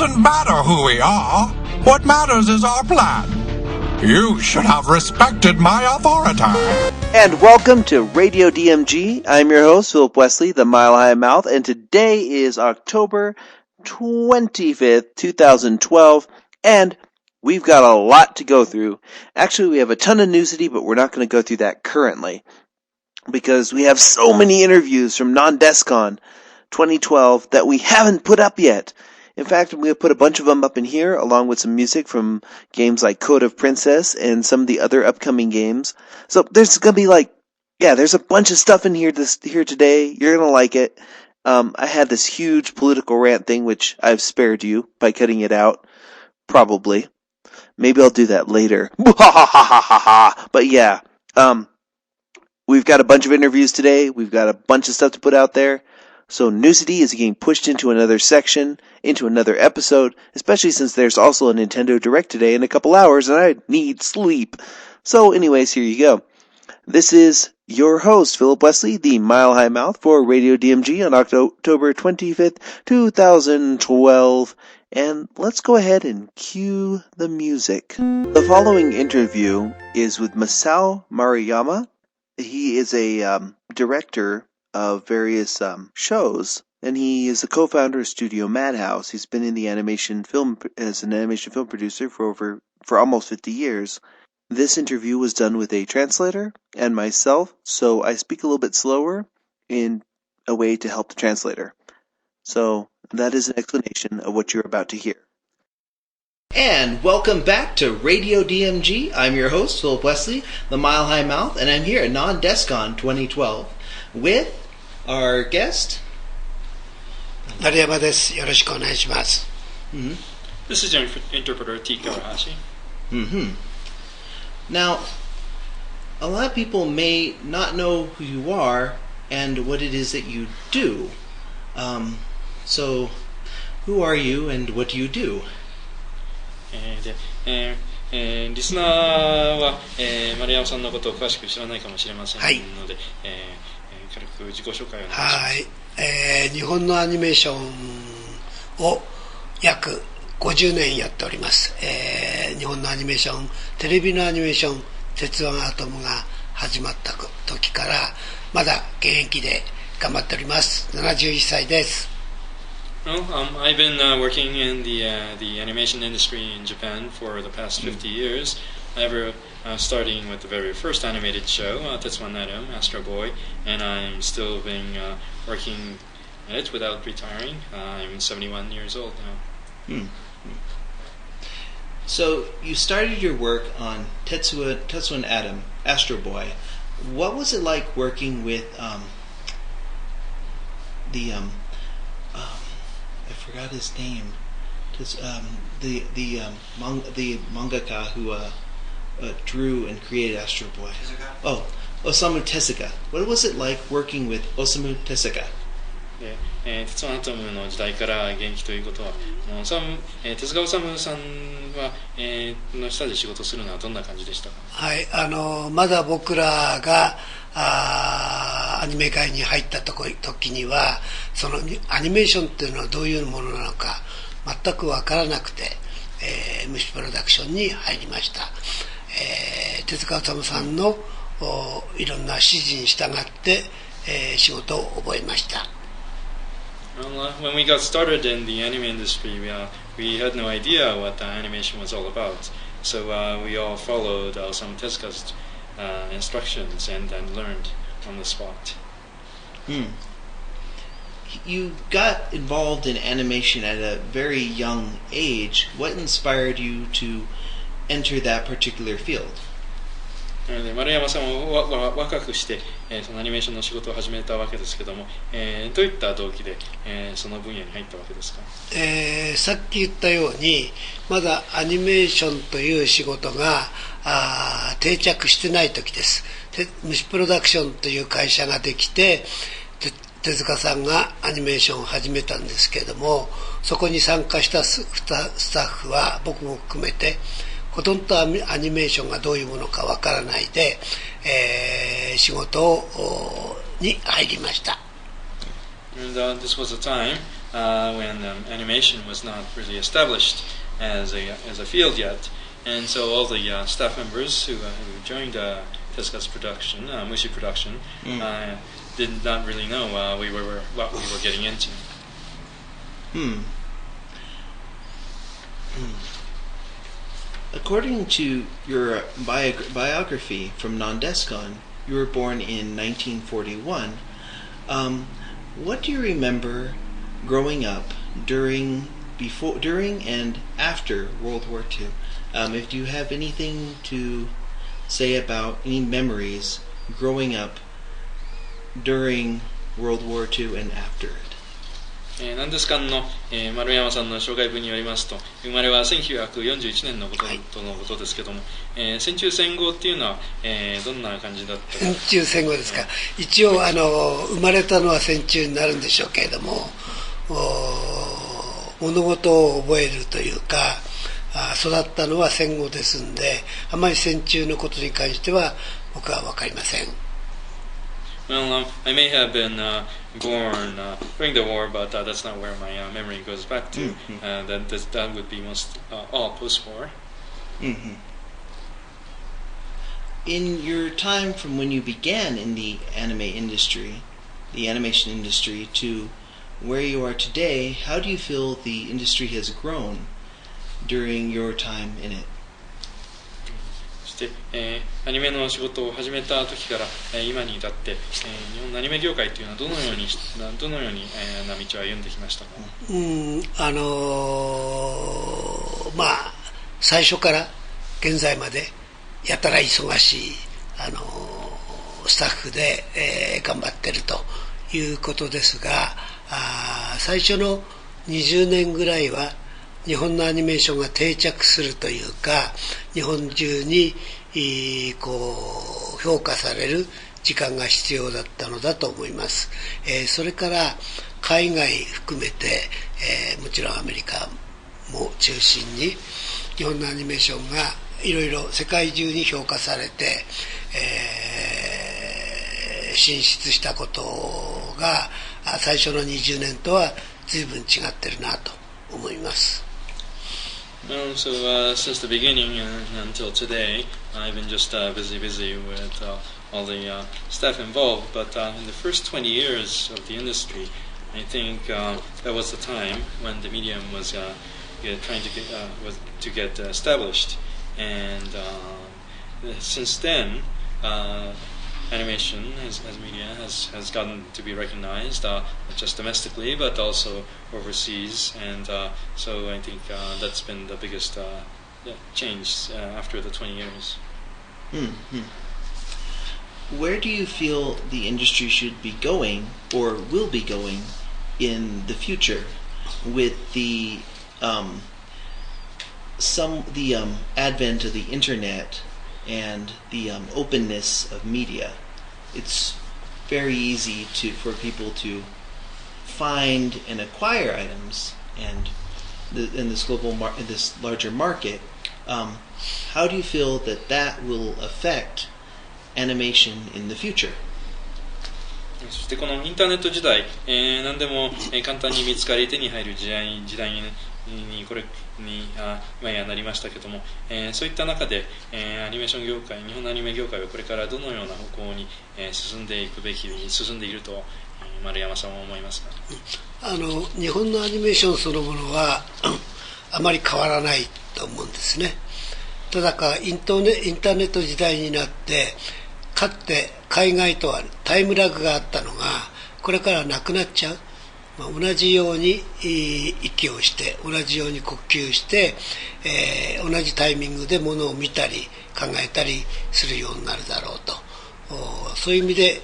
doesn't matter who we are. What matters is our plan. You should have respected my authority. And welcome to Radio DMG. I'm your host, Philip Wesley, the Mile High Mouth, and today is October 25th, 2012, and we've got a lot to go through. Actually, we have a ton of newsity, but we're not going to go through that currently, because we have so many interviews from Non-DESCON 2012 that we haven't put up yet. In fact, I'm going to put a bunch of them up in here, along with some music from games like Code of Princess and some of the other upcoming games. So there's going to be there's a bunch of stuff in here today. You're going to like it. I had this huge political rant thing, which I've spared you by cutting it out. Probably. Maybe I'll do that later. But yeah, we've got a bunch of interviews today. We've got a bunch of stuff to put out there. So Newsity is getting pushed into another section, into another episode, especially since there's also a Nintendo Direct today in a couple hours and I need sleep. So anyways, here you go. This is your host, Philip Wesley, the Mile High Mouth for Radio DMG on October 25th, 2012. And let's go ahead and cue the music. The following interview is with Masao Maruyama. He is a director of various shows, and he is the co-founder of Studio Madhouse. He's been in the animation film producer for almost 50 years. This interview was done with a translator and myself, so I speak a little bit slower in a way to help the translator. So that is an explanation of what you're about to hear. And welcome back to Radio DMG. I'm your host, Philip Wesley, the Mile High Mouth, and I'm here at Non-DESCON 2012 with our guest, 成山です。よろしくお願いします。This is your interpreter, T. Kawahashi. Now, a lot of people may not know who you are and what it is that you do. So, who are you and what do you do? リスナーは、丸山さんのことを詳しく知らないかもしれませんので、軽く自己紹介をお願いします。はい、日本のアニメーションを約50年やっております。日本のアニメーション、テレビのアニメーション、鉄腕アトムが始まった時からまだ現役で頑張っております。71歳です。Well, I've been working in the animation industry in Japan for the past 50 years. Starting with the very first animated show, Tetsuwan Atom, Astro Boy, and I'm still been working at it without retiring. I'm 71 years old now. So you started your work on Tetsuwan Atom, Astro Boy. What was it like working with I forgot his name. The mangaka who drew and created Astro Boy. Osamu Tezuka. What was it like working with Osamu Tezuka? 鉄腕アトムの時代から現役ということは、手塚治虫さんは、の下で仕事するのはどんな感じでしたか？はい、まだ僕らがアニメ界に入った時には、そのアニメーションっていうのはどういうものなのか全く分からなくて、虫プロダクションに入りました。手塚治虫さんのいろんな指示に従って、仕事を覚えました。Well, when we got started in the anime industry, we had no idea what animation was all about. So we all followed Osamu Tezuka's instructions and then learned on the spot. You got involved in animation at a very young age. What inspired you to enter that particular field? 丸山さんは若くして、そのアニメーションの仕事を始めたわけですけども、どういった動機で、その分野に入ったわけですか？さっき言ったようにまだアニメーションという仕事が定着してない時です。虫プロダクションという会社ができて手塚さんがアニメーションを始めたんですけれども、そこに参加したスタッフは僕も含めてほとんどアニメーションがどういうものかわからないで、仕事に入りました。And this was a time when animation was not really established as a field yet. And so all the staff members who joined Tezuka's production, Mushi production, did not really know what we were getting into. According to your biography from Nondescon, you were born in 1941. What do you remember growing up during and after World War II? If you have anything to say about any memories growing up during World War II and after it. なんですかの、丸山さんの紹介文によりますと、生まれは1941年のことですけども、戦中戦後っていうのは、どんな感じだったか。戦中戦後ですか。一応生まれたのは戦中になるんでしょうけれども、物事を覚えるというか、育ったのは戦後ですんで、あまり戦中のことに関しては僕は分かりません。Well, I may have been born during the war, but that's not where my memory goes back to. That would be most all post-war. In your time from when you began in the anime industry, the animation industry, to where you are today, how do you feel the industry has grown during your time in it? そして、アニメの仕事を始めた時から、今に至って、日本のアニメ業界というのはどのようにな道を歩んできましたか。まあ最初から現在までやたら忙しいスタッフで、頑張ってるということですが、最初の20年ぐらいは日本のアニメーションが定着するというか、日本中に評価される時間が必要だったのだと思います。それから海外含めて、もちろんアメリカも中心に日本のアニメーションがいろいろ世界中に評価されて、進出したことが最初の20年とは随分違ってるなと思います。So since the beginning until today, I've been just busy with all the staff involved. But in the first 20 years of the industry, I think that was the time when the medium was trying to get established. And since then, animation as media has gotten to be recognized, not just domestically but also overseas, and so I think that's been the biggest change after the 20 years. Where do you feel the industry should be going or will be going in the future with the advent of the internet and the openness of media? It's very easy for people to find and acquire items, and in this this larger market. How do you feel that will affect animation in the future? そしてこのインターネット時代、何でも簡単に見つかり手に入る時代にこれに今やなりましたけども、そういった中で、アニメーション業界、日本のアニメ業界はこれからどのような方向に、進んでいると、丸山さんは思いますか。日本のアニメーションそのものはあまり変わらないと思うんですね。ただかインターネット時代になってかつて海外とはタイムラグがあったのがこれからなくなっちゃう。同じように息をして同じように呼吸して、同じタイミングでものを見たり考えたりするようになるだろうと。そういう意味で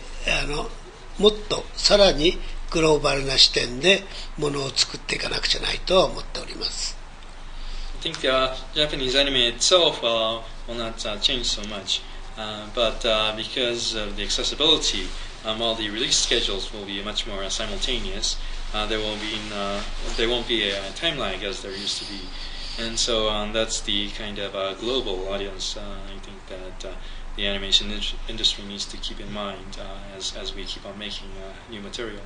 もっとさらにグローバルな視点でものを作っていかなくちゃないとは思っております。I think Japanese anime itself will not change so much, but because of the accessibility, all the release schedules will be much more simultaneous. There won't be a time lag as there used to be, and so that's the kind of global audience I think that the animation industry needs to keep in mind as we keep on making new material.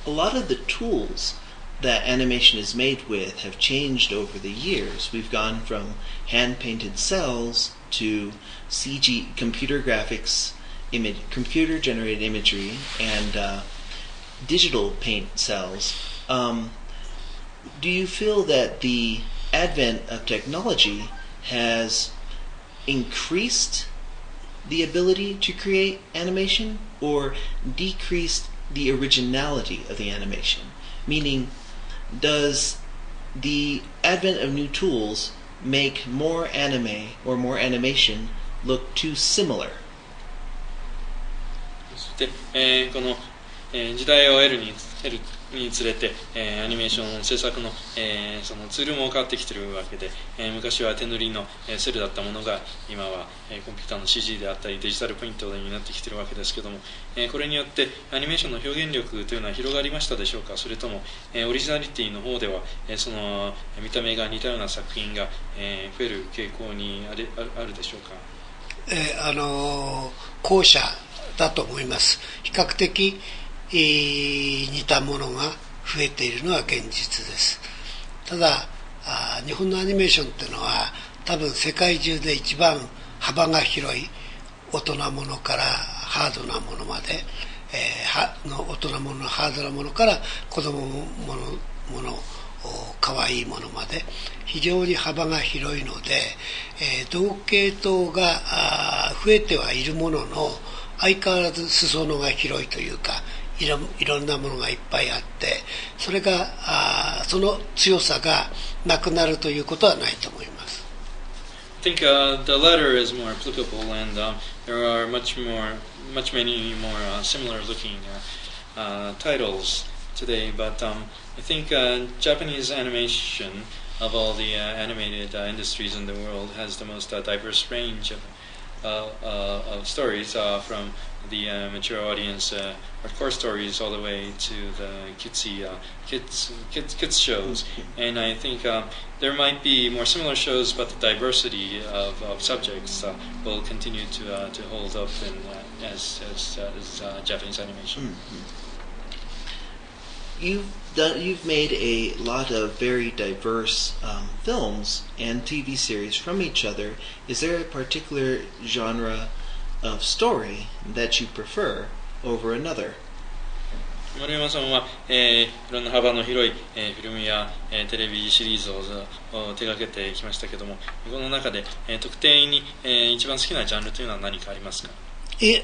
a lot of the tools that animation is made with have changed over the years. We've gone from hand-painted cells to CG, computer graphics, computer-generated imagery, and digital paint cells. Do you feel that the advent of technology has increased the ability to create animation or decreased the originality of the animation? Meaning, does the advent of new tools make more anime or more animation look too similar? そして、この、時代を得るにつれて、アニメーション制作の、そのツールも変わってきているわけで、昔は手塗りの、セルだったものが今は、コンピューターの CG であったりデジタルプリントになってきているわけですけども、これによってアニメーションの表現力というのは広がりましたでしょうか。それとも、オリジナリティの方では、その見た目が似たような作品が、増える傾向にあるでしょうか。後者だと思います。比較的似たものが増えているのは現実です。ただ日本のアニメーションっていうのは多分世界中で一番幅が広い、大人ものからハードなものまで、大人もののハードなものから子供もの可愛いものまで非常に幅が広いので、同系統が増えてはいるものの相変わらず裾野が広いというか、いろんなものがいっぱいあって、それがその強さがなくなるということはないと思います。I think the latter is more applicable, and there are many more similar-looking titles today. But I think Japanese animation, of all the animated industries in the world, has the most diverse range of stories, from the mature audience hardcore stories all the way to the cutesy kids shows. And I think there might be more similar shows, but the diversity of subjects will continue to hold up as Japanese animation. You've made a lot of very diverse films and TV series from each other. Is there a particular genre of story that you prefer over another? 丸山さんは、いろんな幅の広い、フィルムや、テレビシリーズを手掛けてきましたけども、この中で、特定に、一番好きなジャンルというのは何かありますか？い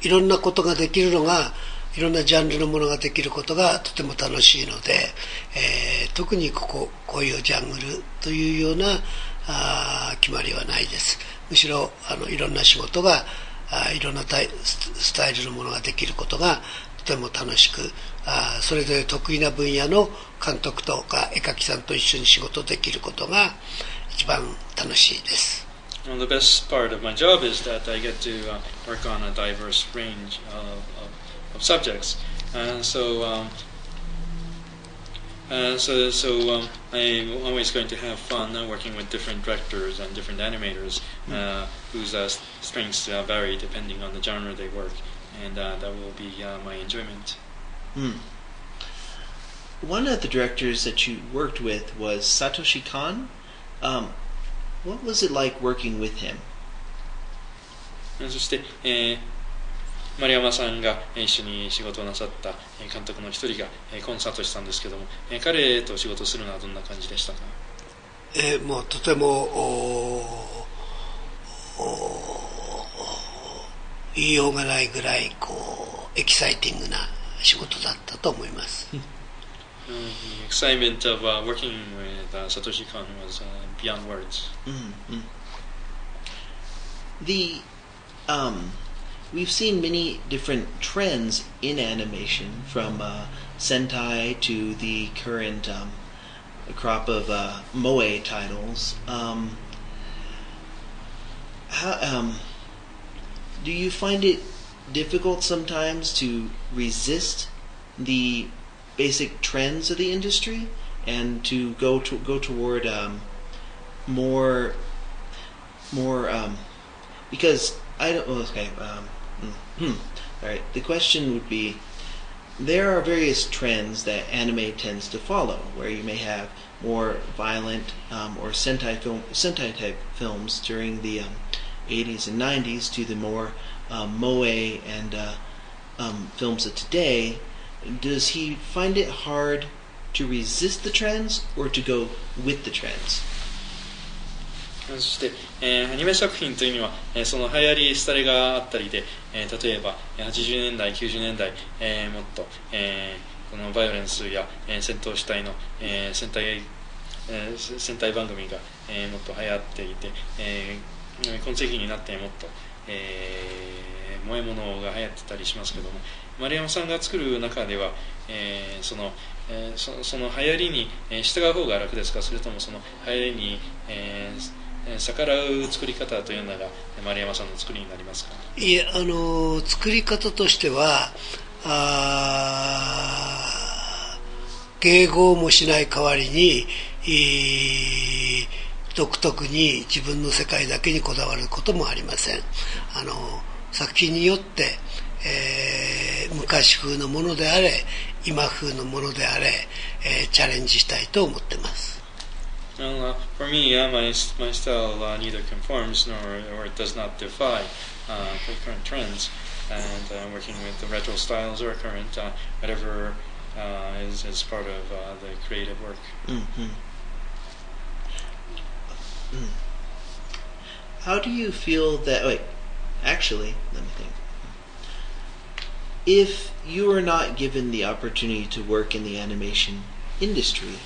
ろんなことができるのが、いろんなジャンルのものができることがとても楽しいので、特にこういうジャンルというような決まりはないです。むしろいろんな仕事がいろんなスタイルのものができることがとても楽しく、それぞれ得意な分野の監督とか絵描きさんと一緒に仕事できることが一番楽しいです。Well, the best part of my job is that I get to work on a diverse range of subjects, so I'm always going to have fun working with different directors and different animators whose strengths vary depending on the genre they work, and that will be my enjoyment. One of the directors that you worked with was Satoshi Kon. What was it like working with him? そして、丸山さんが一緒に仕事をなさった監督の一人がコンサートしたんですけども、彼と仕事するのはどんな感じでしたか？もうとても言いようがないぐらいエキサイティングな仕事だったと思います。The excitement of working with Satoshi Kon was beyond words. We've seen many different trends in animation, from Sentai to the current crop of moe titles. Do you find it difficult sometimes to resist the basic trends of the industry and to go toward more because I don't. Okay. All right. The question would be, there are various trends that anime tends to follow, where you may have more violent or Sentai type films during the 80s and 90s to the more moe and films of today. Does he find it hard to resist the trends or to go with the trends? そして、アニメ作品というのは、その流行り廃れがあったりで、例えば80年代90年代、もっと、このバイオレンスや、戦闘主体の、戦隊番組が、もっと流行っていて、今世紀になってもっと、萌え物が流行ってたりしますけども、丸山さんが作る中では、その流行りに従う方が楽ですか、それともその流行りに、逆らう作り方というのが丸山さんの作りになりますか？いえ、作り方としては迎合もしない代わりに、独特に自分の世界だけにこだわることもありません。作品によって、昔風のものであれ今風のものであれ、チャレンジしたいと思ってます。For me, my style neither conforms or it does not defy current trends, and working with the retro styles or current, whatever is part of the creative work. How do you feel that? Wait, actually, let me think. If you were not given the opportunity to work in the animation industry,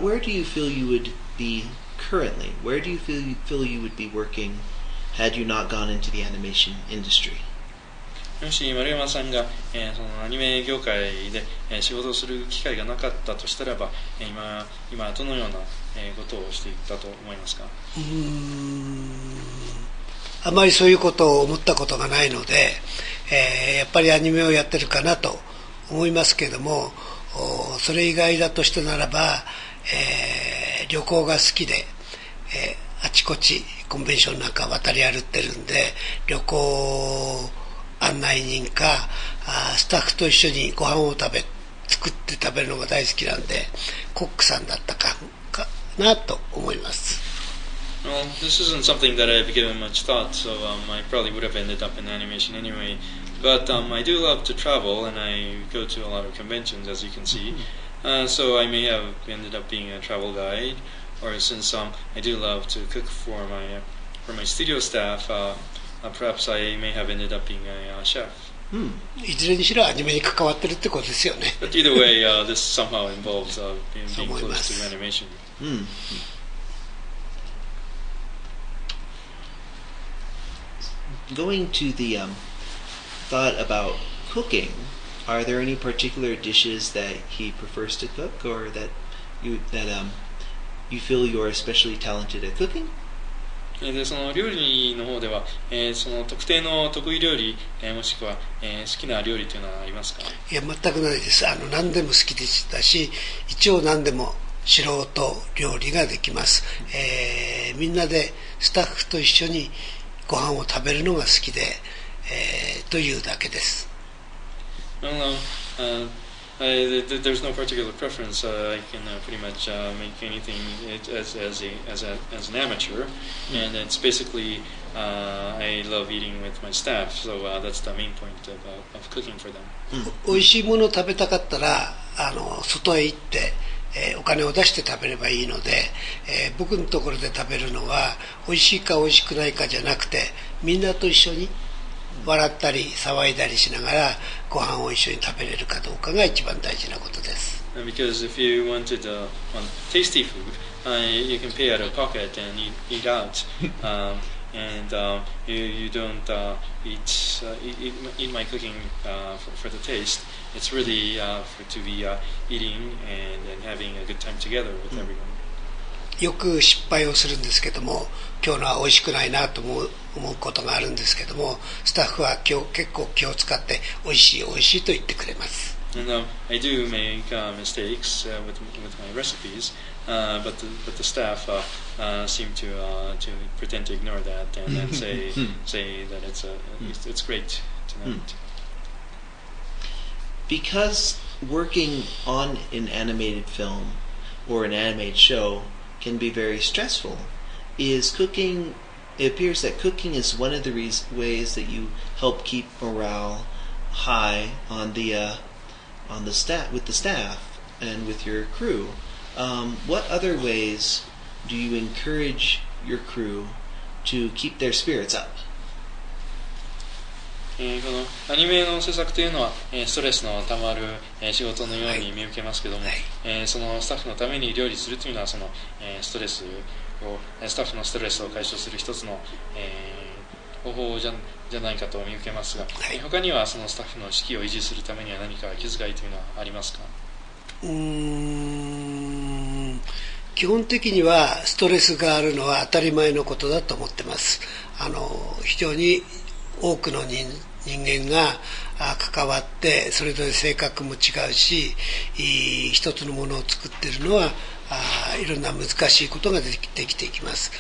where do you feel you would be currently? Where do you feel you would be working had you not gone into the animation industry? もし丸山さんが、そのアニメ業界で、仕事をする機会がなかったとしたらば、今どのような、ことをしていったと思いますか？あまりそういうことを思ったことがないので、やっぱりアニメをやってるかなと思いますけども、それ以外だとしたならば、旅行が好きで、あちこちコンベンションなんか渡り歩ってるんで、旅行案内人かスタッフと一緒にご飯を作って食べるのが大好きなんで、コックさんだったかなと思います。Well, this isn't something that I've given much thought, so I probably would have ended up in animation anyway. But I do love to travel, and I go to a lot of conventions, as you can see. So I may have ended up being a travel guide, or since I do love to cook for my studio staff, perhaps I may have ended up being a chef. いずれにしろアニメに関わってるってことですよね。But either way, this somehow involves being close to animation. Going to the thought about cooking, are there any particular dishes that he prefers to cook, or that you feel you're especially talented at cooking? でその料理の方では、その特定の得意料理、もしくは、好きな料理というのはありますか？いや、全くないです。何でも好きでしたし、一応何でも素人料理ができます。みんなでスタッフと一緒にご飯を食べるのが好きで、というだけです。There's no particular preference. I can pretty much make anything as an amateur, and it's basically I love eating with my staff, so that's the main point of cooking for them. おいしいものを食べたかったら外へ行って、お金を出して食べればいいので、僕のところで食べるのはおいしいかおいしくないかじゃなくて、みんなと一緒に笑ったり騒いだりしながらご飯を一緒に食べれるかどうかが一番大事なことです。Because if you wanted tasty food, you can pay out of pocket and eat out, and you don't eat my cooking for the taste. It's really to be eating and having a good time together with everyone. よく失敗をするんですけども、今日のは美味しくないなと思うことがあるんですけども、スタッフは結構気を使って美味しい美味しいと言ってくれます。And I do make mistakes with my recipes, but the staff seem to pretend to ignore that and then say that it's great tonight. because working on an animated film or an animated show can be very stressful, is cooking, it appears that cooking is one of the ways that you help keep morale high on the staff, with the staff and with your crew. What other ways do you encourage your crew to keep their spirits up? このアニメの制作というのは、ストレスのたまる、仕事のように見受けますけども、そのスタッフのために料理するというのはその、スタッフのストレスを解消する一つの、方法じゃないかと見受けますが、他にはそのスタッフの士気を維持するためには何か気遣いというのはありますか？基本的にはストレスがあるのは当たり前のことだと思ってます。非常に多くの人間が関わってそれぞれ性格も違うし、一つのものを作っているのはいろんな難しいことができていきます。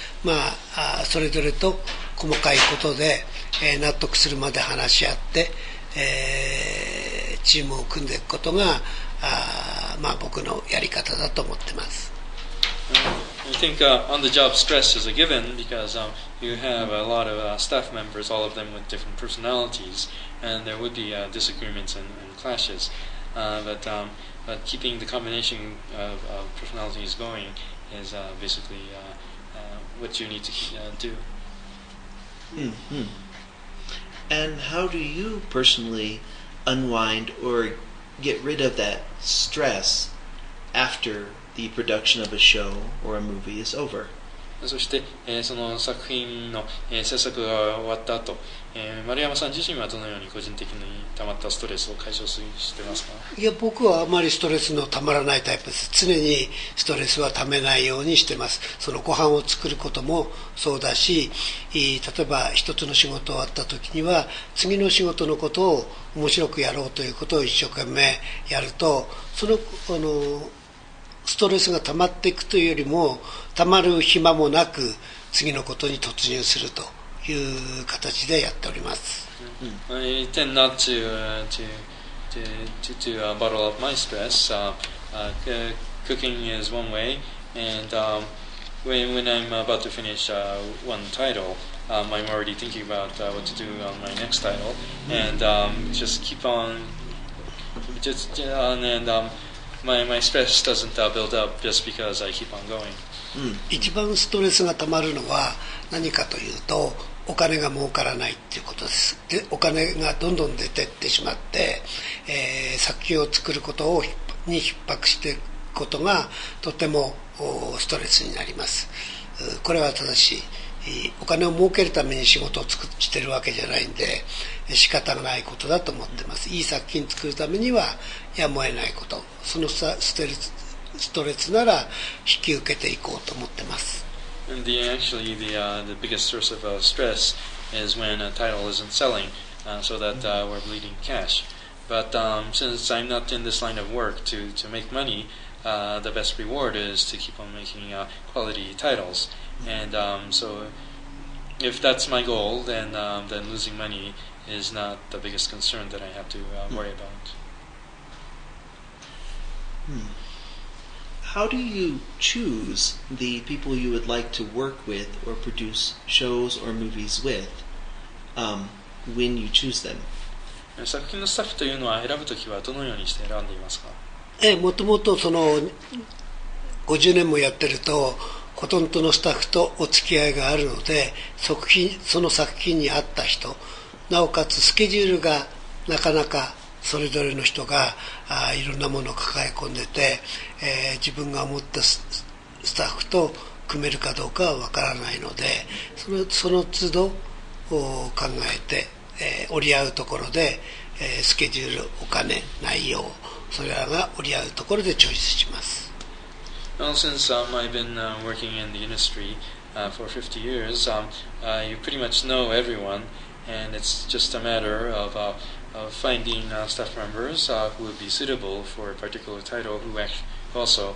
それぞれと細かいことで納得するまで話し合ってチームを組んでいくことが僕のやり方だと思ってます。I think on-the-job stress is a given because you have a lot of staff members, all of them with different personalities, and there would be disagreements and clashes. But keeping the combination of personalities going is basically what you need to do. Mm-hmm. And how do you personally unwind or get rid of that stress after the production of a show or a movie is over? そして、その作品の、制作が終わった後、丸山さん自身はどのように個人的に溜まったストレスを解消してますか？いや、僕はあまりストレスの溜まらないタイプです。常にストレスは溜めないようにしてます。そのご飯を作ることもそうだし、例えば一つの仕事終わった時には次の仕事のことを面白くやろうということを一生懸命やると、そのストレスが溜まっていくというよりも溜まる暇もなく次のことに突入するという形でやっております。I tend not to bottle up my stress. Cooking is one way, and when I'm about to finish one title, I'm already thinking about what to do on my next title, and just keep on, my stress doesn't build up just because I keep on going. 一番ストレスがたまるのは何かというと、お金が儲からないっていうことです。で、お金がどんどん出てってしまって、作品を作ることに逼迫していくことがとてもストレスになります。これは正しい。お金を儲けるために仕事をしてるわけじゃないんで仕方がないことだと思ってます。いい作品作るためにはやむを得ないこと、そのストレスなら引き受けていこうと思ってます。And actually, the biggest source of stress is when a title isn't selling, so that we're bleeding cash. But since I'm not in this line of work to make money, the best reward is to keep on making quality titles. And so, if that's my goal, then losing money is not the biggest concern that I have to worry about. How do you choose the people you would like to work with or produce shows or movies with when you choose them? 作品のスタッフというのは選ぶときはどのようにして選んでいますか？もともとその50年もやってるとほとんどのスタッフとお付き合いがあるので、その作品に合った人、なおかつスケジュールがなかなかそれぞれの人がいろんなものを抱え込んでて、自分が思ったスタッフと組めるかどうかはわからないので、その都度考えて、折り合うところで、スケジュール、お金、内容、それらが折り合うところでチョイスします。Well, since I've been working in the industry for 50 years, you pretty much know everyone, and it's just a matter of finding staff members who would be suitable for a particular title, who also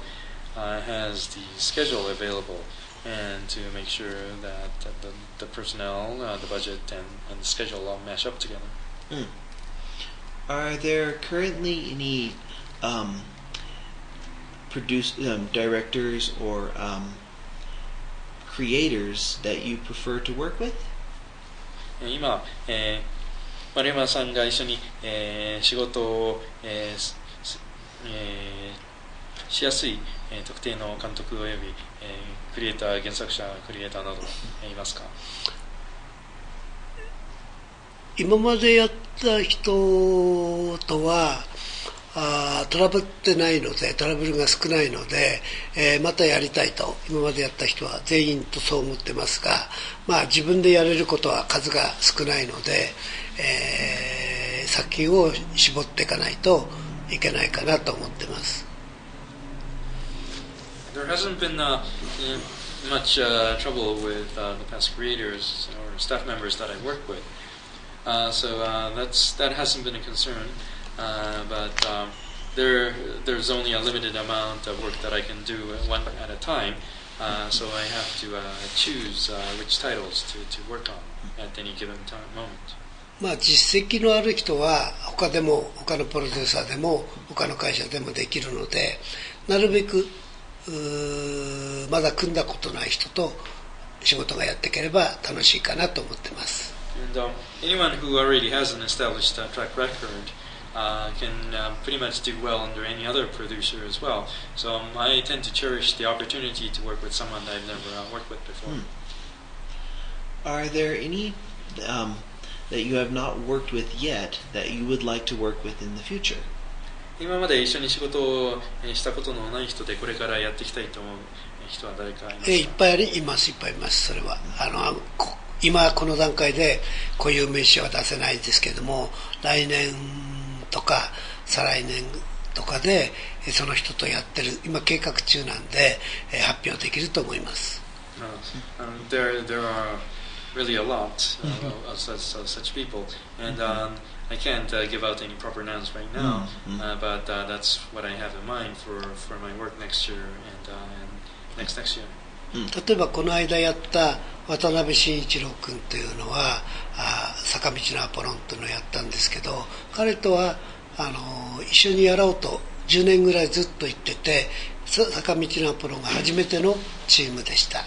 has the schedule available, and to make sure that the personnel, the budget, and the schedule all match up together. Are there currently any directors or creators that you prefer to work with? 今、丸山さんが一緒に、仕事を、しやすい、特定の監督および、クリエイター、原作者、クリエイターなど、いますか？今までやった人とはトラブってないので、トラブルが少ないので、またやりたいと、今までやった人は全員とそう思ってますが、自分でやれることは数が少ないので、作品を絞っていかないといけないかなと思ってます。There hasn't been much trouble with the past creators or staff members that I work with, so that hasn't been a concern. But there's only a limited amount of work that I can do one at a time, so I have to choose which titles to work on at any given moment. 実績のある人は他のプロデューサーでも他の会社でもできるので、なるべくまだ組んだことない人と仕事がやっていければ楽しいかなと思ってます。And anyone who already has an established track record can pretty much do well under any other producer as well. So I tend to cherish the opportunity to work with someone that I've never worked with before. Are there any that you have not worked with yet that you would like to work with in the future? 今まで一緒に仕事をしたことのない人でこれからやっていきたいと思う人は誰かいますか？いっぱいいます。それは今この段階で固有名詞は出せないですけれども、来年とか再来年とかでその人とやってる、今計画中なんで発表できると思います。There are really a lot of such people, and I can't give out any proper nouns right now, but that's what I have in mind for my work next year and next year. 例えばこの間やった渡辺慎一郎君というのは坂道のアポロンというのをやったんですけど、彼とは一緒にやろうと10年ぐらいずっと言ってて、坂道のアポロンが初めてのチームでした。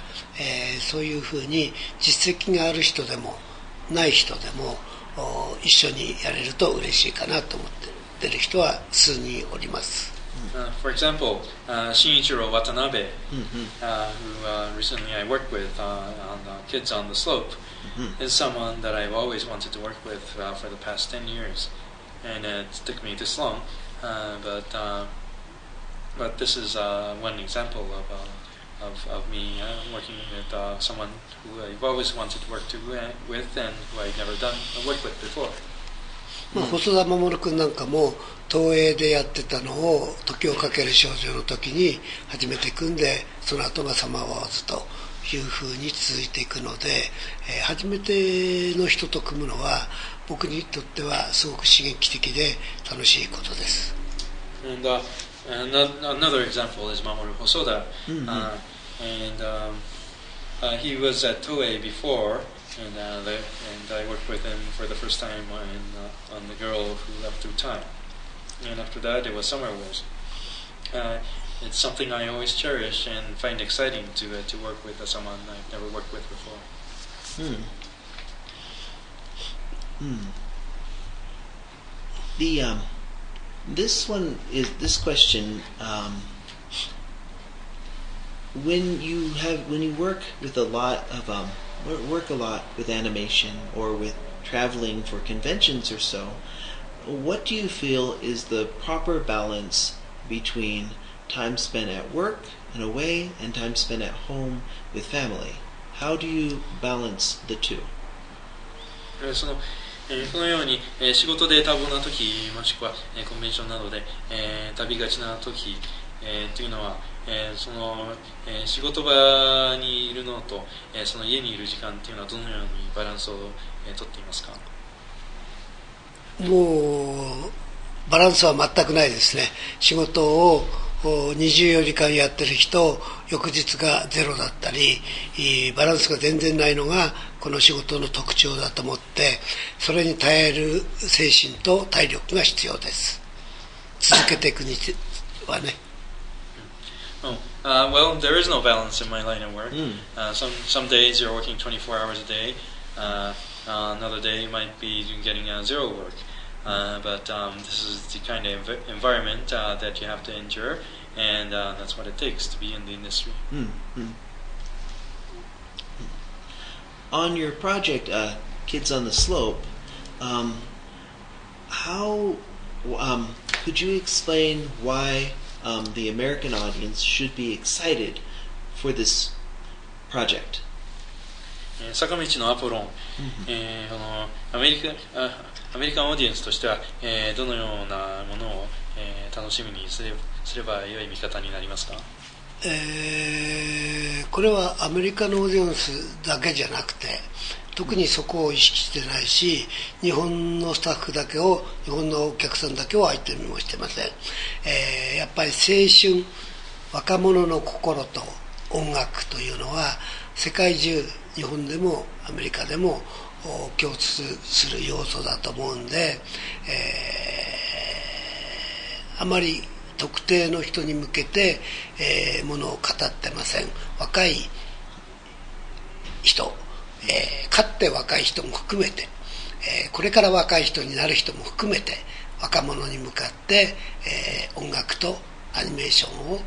そういうふうに実績がある人でもない人でも一緒にやれると嬉しいかなと思っている人は数人おります。For example, Shinichiro Watanabe, who recently I worked with on Kids on the Slope, is someone that I've always wanted to work with for the past 10 years, and it took me this long, but this is one example of me working with someone who I've always wanted to work with and who I've never worked with before. 細田守君なんかも東映でやってたのを時をかける少女の時に初めて組んで、その後がサマーワーズというふうに続いていくので、初めての人と組むのは僕にとってはすごく刺激的で楽しいことです。And another example is Mamoru Hosoda, and he was at Toei before. And I worked with him for the first time on The Girl Who Left Through Time. And after that, it was Summer Wars. It's something I always cherish and find exciting to work with someone I've never worked with before. This question. When you work with a lot with animation or with traveling for conventions or so, what do you feel is the proper balance between time spent at work and away and time spent at home with family? How do you balance the two? このように仕事で多忙な時、もしくはコンベンションなどで旅がちな時というのは、その仕事場にいるのとその家にいる時間というのはどのようにバランスをとっていますか？もうバランスは全くないですね。仕事を24時間やってる人、翌日がゼロだったり、バランスが全然ないのがこの仕事の特徴だと思って、それに耐える精神と体力が必要です。続けていくにはね。Well, there is no balance in my line of work. Some days you're working 24 hours a day. Another day you might be getting zero work. But this is the kind of environment that you have to endure, and that's what it takes to be in the industry. On your project, Kids on the Slope, how could you explain why the American audience should be excited for this project? 坂道のアポロン、アメリカンオーディエンスとしては、どのようなものを、楽しみにすれば良い見方になりますか？これはアメリカのオーディエンスだけじゃなくて、特にそこを意識してないし、日本のスタッフだけを、日本のお客さんだけを相手にもしてません。やっぱり青春、若者の心と音楽というのは世界中、日本でもアメリカでも共通する要素だと思うんで、あまり特定の人に向けて、ものを語ってません。若い人、かつて若い人も含めて、これから若い人になる人も含めて、若者に向かって、音楽とアニメーションを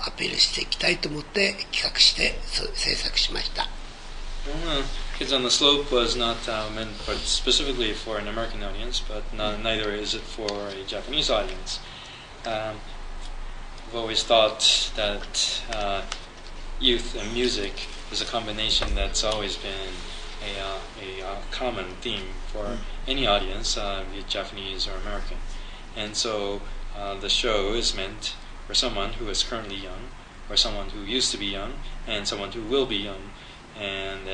アピールしていきたいと思って企画して制作しました。Kids on the Slope was not meant specifically for an American audience, but neither is it for a Japanese audience. I've always thought that youth and music is a combination that's always been a common theme for any audience, be it Japanese or American. And so the show is meant for someone who is currently young, or someone who used to be young, and someone who will be young, and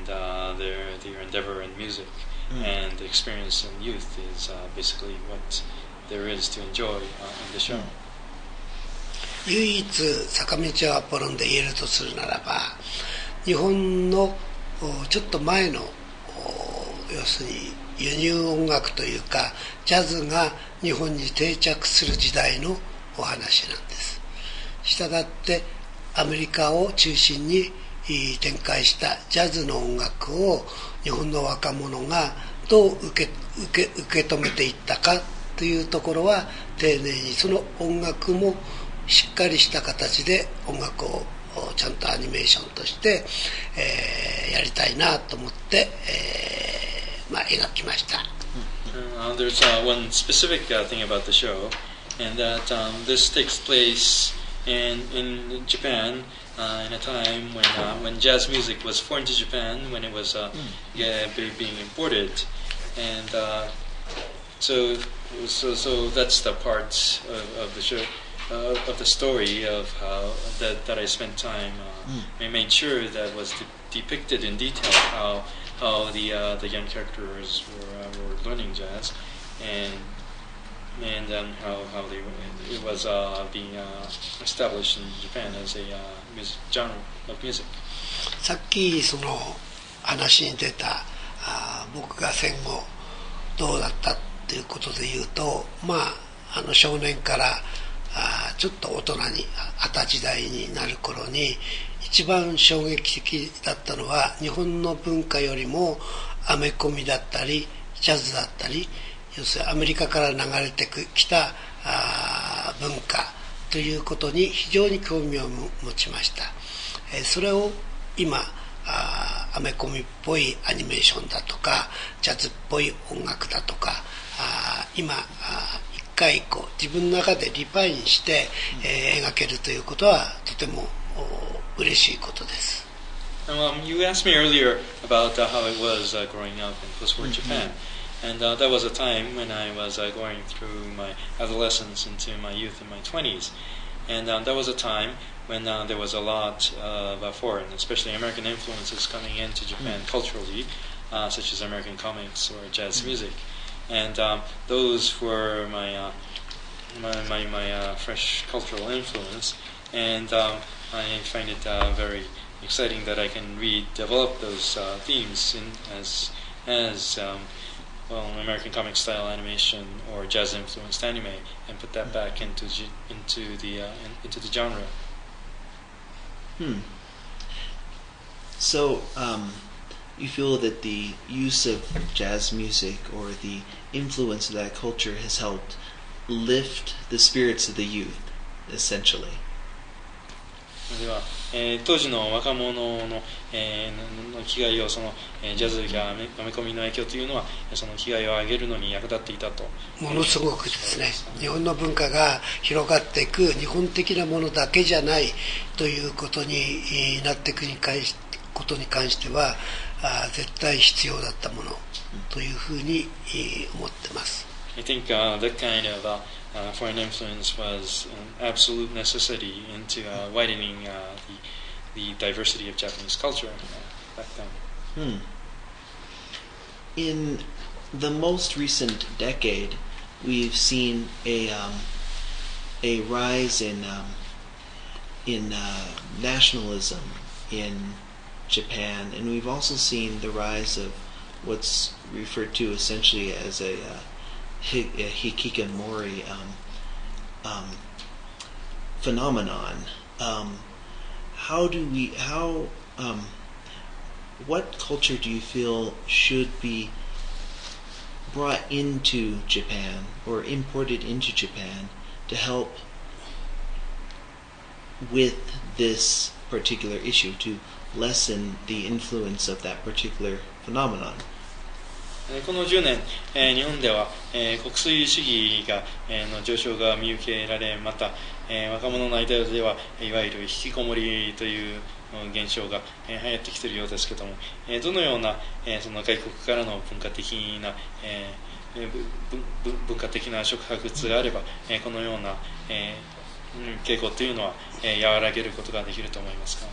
their endeavor in music and experience in youth is basically what there is to enjoy in the show. 唯一坂道アポロンで言えるとするならば、日本のちょっと前の要するに輸入音楽というかジャズが日本に定着する時代のお話なんです。したがってアメリカを中心に展開したジャズの音楽を日本の若者がどう受け止めていったかというところは丁寧にその音楽もしっかりした形で音楽をちゃんとアニメーションとして、やりたいなと思って、描きました。There's one specific thing about the show, and that this takes place in Japan in a time when jazz music was foreign to Japan, when it was being imported, and so that's the part of the show. Of the story of how that I spent time I made sure that was depicted in detail how the young characters were learning jazz and how it was being established in Japan as a genre of music. さっきその話に出た僕が戦後どうだったっていうことで言うと、少年からちょっと大人に20歳代になる頃に一番衝撃的だったのは日本の文化よりもアメコミだったりジャズだったり、要するにアメリカから流れてきた文化ということに非常に興味を持ちました。それを今アメコミっぽいアニメーションだとかジャズっぽい音楽だとか今一回自分の中でリファインして、描けるということはとても嬉しいことです。You asked me earlier about how it was growing up in post-war Japan, and that was a time when I was going through my adolescence into my youth in my 20s, and that was a time when there was a lot of foreign, especially American influences coming into Japan culturally, such as American comics or jazz music. And those were my my fresh cultural influence, and I find it very exciting that I can redevelop those themes as American comic style animation or jazz influenced anime, and put that back into the genre. So, you feel that the use of jazz music or the influence of that culture has helped lift the spirits of the youth, essentially. では、当時の若者の、気概をジャズやアメコミの影響というのはその気概を上げるのに役立っていたと。ものすごくですね、日本の文化が広がっていく、日本的なものだけじゃないということになっていくことに関しては絶対必要だったものというふうに思ってます。I think that kind of foreign influence was an absolute necessity into widening the diversity of Japanese culture back then. In the most recent decade, we've seen a rise in nationalism in Japan, and we've also seen the rise of what's referred to essentially as a hikikomori phenomenon. What culture do you feel should be brought into Japan or imported into Japan to help with this particular issue, to lessen the influence of that particular phenomenon? この10年、日本では、国粋主義が、の上昇が見受けられ、また、若者の間ではいわゆる引きこもりという現象が、流行ってきているようですけども、どのような、その外国からの文化的な触発があれば、このような、傾向というのは、和らげることができると思いますか？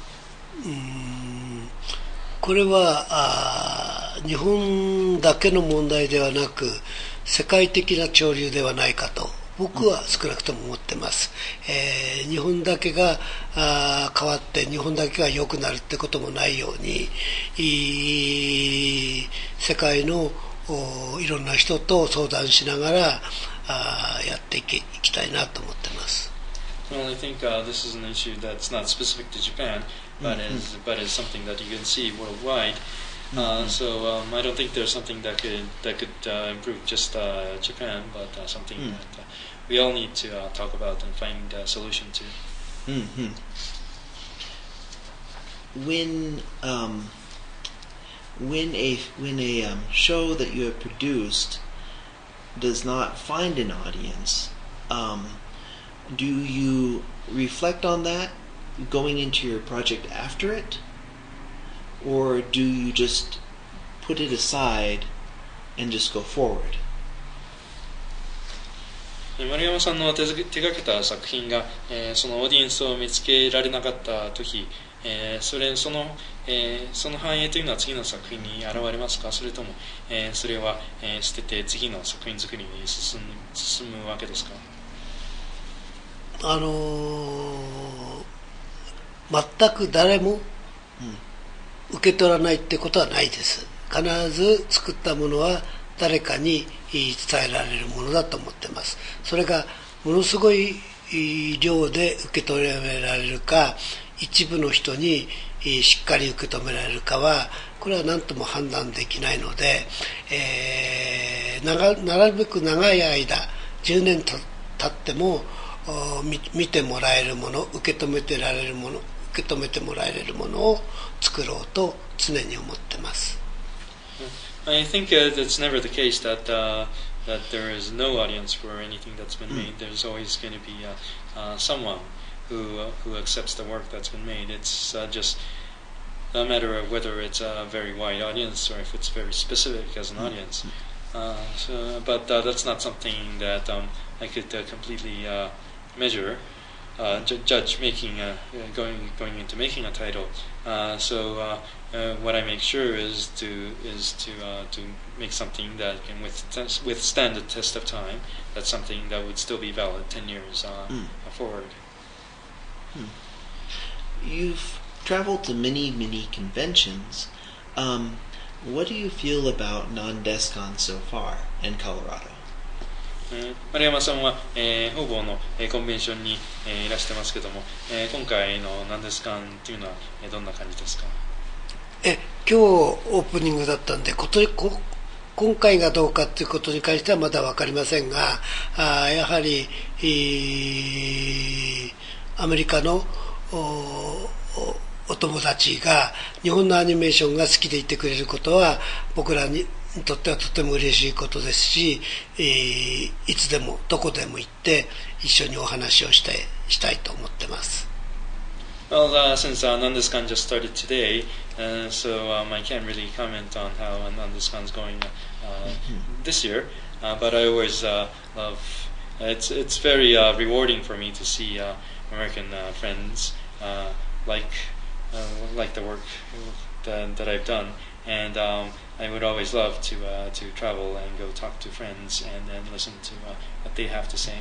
これは日本だけの問題ではなく世界的な潮流ではないかと僕は少なくとも思ってます。日本だけが変わって日本だけが良くなるってこともないように、世界のいろんな人と相談しながらやっていきたいなと思ってます。Well, I think this is an issue that's not specific to Japan, but is something that you can see worldwide. So I don't think there's something that could improve just Japan, but something that we all need to talk about and find a solution to. When a show that you have produced does not find an audience, do you reflect on that going into your project after it? Or do you just put it aside and just go forward? 丸山さんの手がけた作品が、そのオーディエンスを見つけられなかった時、その反映というのは次の作品に現れますか？それとも、それは、捨てて次の作品作りに進むわけですか？全く誰も受け取らないってことはないです。必ず作ったものは誰かに伝えられるものだと思ってます。それがものすごい量で受け取られるか、一部の人にしっかり受け止められるかはこれは何とも判断できないので、なるべく長い間10年経っても見てもらえるもの、受け止めてもらえるものを作ろうと常に思ってます。I think it's never the case that there is no audience for anything that's been made. There's always going to be someone who accepts the work that's been made. It's just a matter of whether it's a very wide audience or if it's very specific as an audience. But that's not something that I could completely measure. judge making going into making a title. So what I make sure is to make something that can withstand the test of time. That's something that would still be valid 10 years forward. You've traveled to many conventions. What do you feel about non-DESCON so far in Colorado? 丸山さんは、方々の、コンベンションに、いらしてますけども、今回の何ですかっていうのは、どんな感じですか？今日オープニングだったんで今回がどうかということに関してはまだ分かりませんが、やはり、アメリカのお友達が日本のアニメーションが好きでいてくれることは僕らにとってはとても嬉しいことですし、いつでもどこでも行って一緒にお話をしたいと思ってます。Well, since Nandeskan just started today, so I can't really comment on how Nandeskan's going this year. But I always love. It's very rewarding for me to see American friends like the work that I've done, and I would always love to travel and go talk to friends and then listen to what they have to say.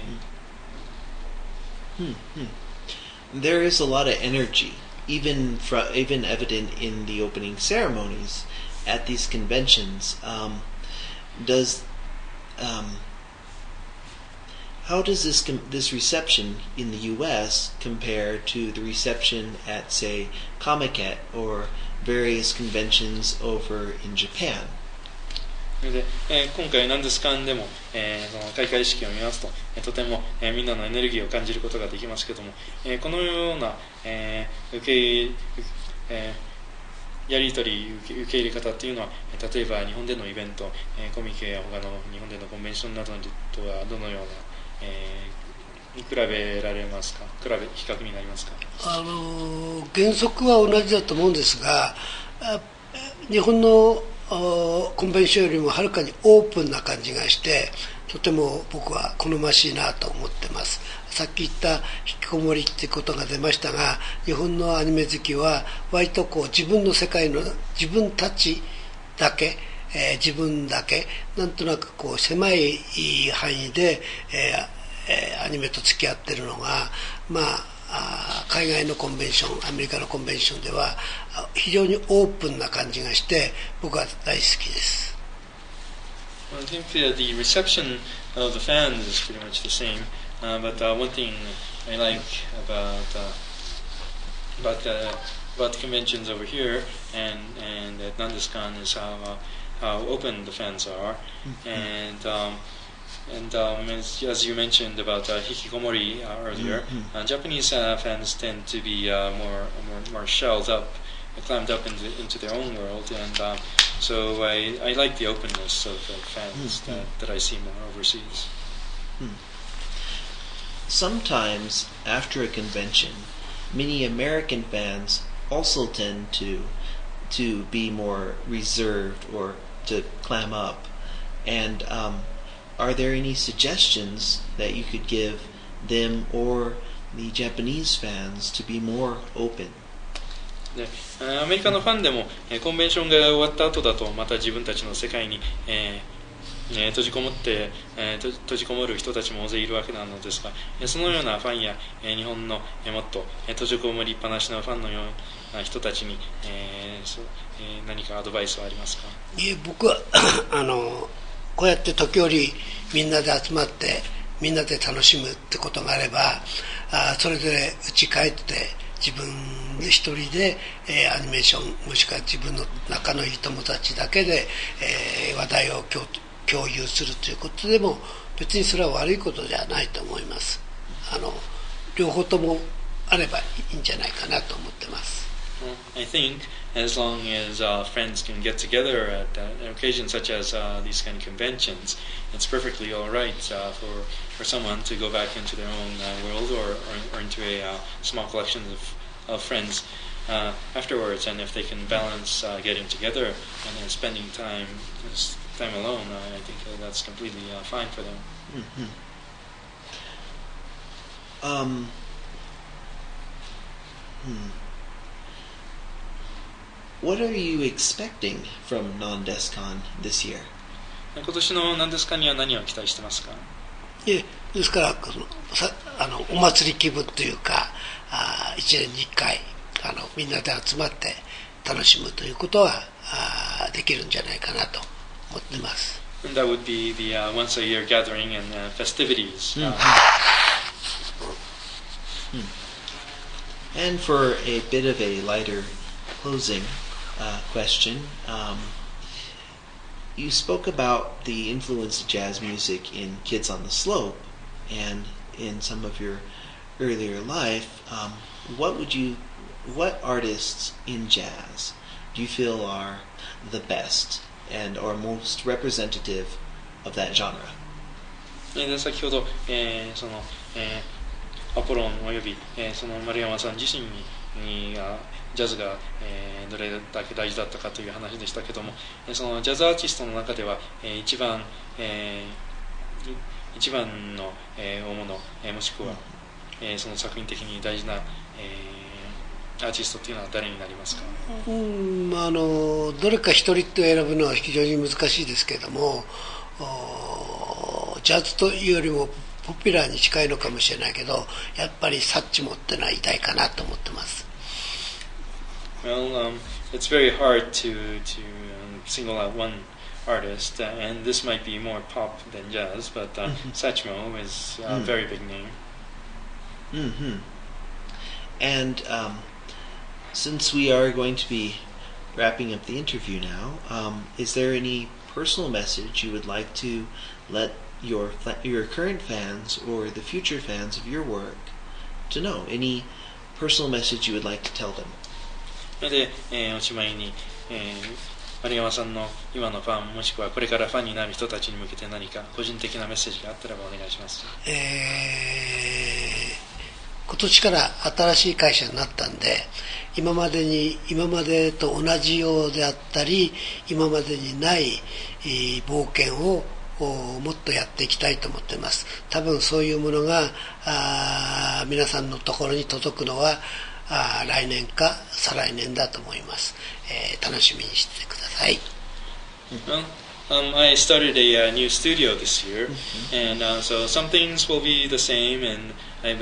There is a lot of energy, even evident in the opening ceremonies at these conventions. How does this reception in the U.S. compare to the reception at, say, Comiket or various conventions over in Japan? で今回何ですかんでも、その開会式を見ますと、とても、みんなのエネルギーを感じることができますけども、このような、やり取り受け入れ方っていうのは、例えば日本でのイベント、コミケや他の日本でのコンベンションなどとはどのような、に比べられますか？比較になりますか？原則は同じだと思うんですが、日本のコンベンションよりもはるかにオープンな感じがしてとても僕は好ましいなと思ってます。さっき言った引きこもりっていうことが出ましたが、日本のアニメ好きは割とこう自分の世界の自分たちだけ、自分だけなんとなくこう狭い範囲で、アニメと付き合ってるのが海外のコンベンション、アメリカのコンベンションでは非常にオープンな感じがして僕は大好きです。I think the reception of the fans is pretty much the same, but one thing I like about the conventions over here and at Nandeskan is how open the fans are, and as you mentioned about hikikomori earlier, Japanese fans tend to be more shelled up, climbed up into their own world, and so I like the openness of the fans that I see more overseas. Sometimes after a convention, many American fans also tend to be more reserved or to clam up, and are there any suggestions that you could give them or the Japanese fans to be more open? でアメリカのファンでも、コンベンションが終わった後だとまた自分たちの世界に、閉じこもる人たちも大勢いるわけなのですが、そのようなファンや、日本の、もっと閉じこもりっぱなしのファンのような人たちに、何かアドバイスはありますか？僕はこうやって時折みんなで集まってみんなで楽しむってことがあれば、それで家帰って自分一人で、アニメーションもしくは自分の仲のいい友達だけで、話題を共有するということでも別にそれは悪いことじゃないと思います。両方ともあればいいんじゃないかなと思ってます。I think as long as friends can get together at an occasion such as these kind of conventions, it's perfectly all right for someone to go back into their own world or into a small collection of friends afterwards. And if they can balance getting together and then spending time alone, I think that's completely fine for them. What are you expecting from Non-DESCON this year? 今年の何ですかには何を期待してますか？ですからお祭り気分というか1年に1回みんなで集まって楽しむということはできるんじゃないかなと思ってます。And that would be the once a year gathering and festivities. And for a bit of a lighter closing question, you spoke about the influence of jazz music in Kids on the Slope and in some of your earlier life. What artists in jazz do you feel are the best and or most representative of that genre? で先ほど、アポロンおよび、その丸山さん自身にジャズが、どれだけ大事だったかという話でしたけども、そのジャズアーティストの中では、一番の、大物、もしくは、その作品的に大事な、アーティストというのは誰になりますか？どれか一人と選ぶのは非常に難しいですけれども、ジャズというよりもポピュラーに近いのかもしれないけど、やっぱりサッチモってのは偉大かなと思ってます。Well, it's very hard to single out one artist, and this might be more pop than jazz, but Satchmo is a very big name. And since we are going to be wrapping up the interview now, is there any personal message you would like to let your current fans or the future fans of your work to know? Any personal message you would like to tell them? で、おしまいに、丸山さんの今のファンもしくはこれからファンになる人たちに向けて何か個人的なメッセージがあったらばお願いします。今年から新しい会社になったんで、今までと同じようであったり今までにない冒険をもっとやっていきたいと思っています。多分そういうものが皆さんのところに届くのは来年か再来年だと思います。楽しみにしてください。I started a new studio this year, and so some things will be the same, and I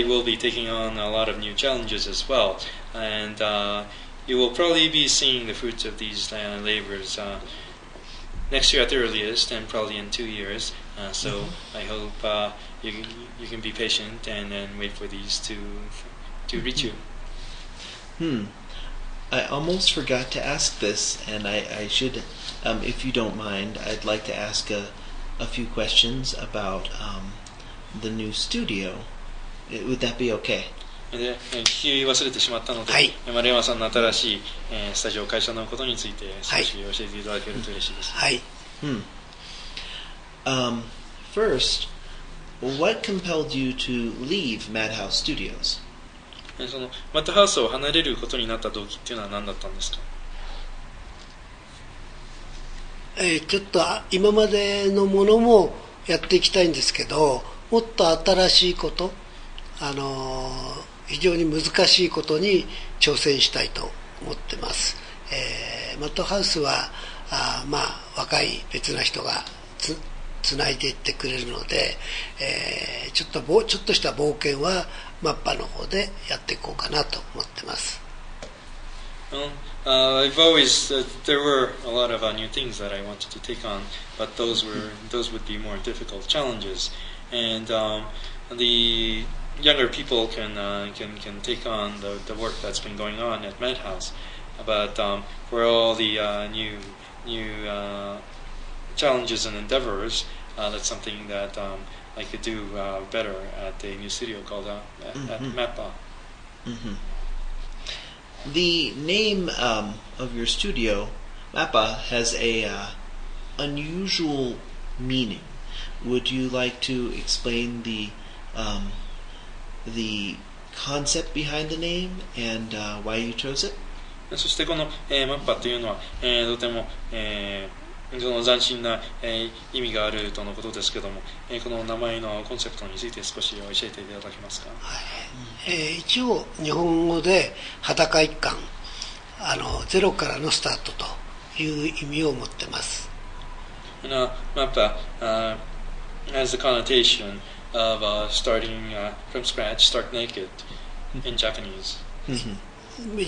will be taking on a lot of new challenges as well. And you will probably be seeing the fruits of these labors next year at the earliest, and probably in 2 years. So I hope you can be patient and wait for these to reach you. I almost forgot to ask this, and I should, if you don't mind, I'd like to ask a few questions about the new studio. Would that be okay? で聞き忘れてしまったので、丸山さんの新しい、スタジオ会社のことについて少し教えていただけると嬉しいです。はい。First, what compelled you to leave Madhouse Studios? そのマッドハウスを離れることになった動機っていうのは何だったんですか？ちょっと今までのものもやっていきたいんですけど、もっと新しいこと、非常に難しいことに挑戦したいと思ってます。マッドハウスは若い別な人がつないでいってくれるので、ちょっとした冒険はマッパの方でやっていこうかなと思ってます。Well, I've always there were a lot of new things that I wanted to take on, but those would be more difficult challenges, and the younger people can take on the work that's been going on at Madhouse, but for all the new challenges and endeavors, that's something that I could do better at a new studio called at Mappa. The name of your studio, Mappa, has a unusual meaning. Would you like to explain the concept behind the name and why you chose it? そしてこの、マッパというのは、とても、その斬新な、意味があるとのことですけども、この名前のコンセプトについて少し教えていただけますか。一応日本語で裸一貫ゼロからのスタートという意味を持ってます。MAPPA has the connotation of starting from scratch, start naked in Japanese.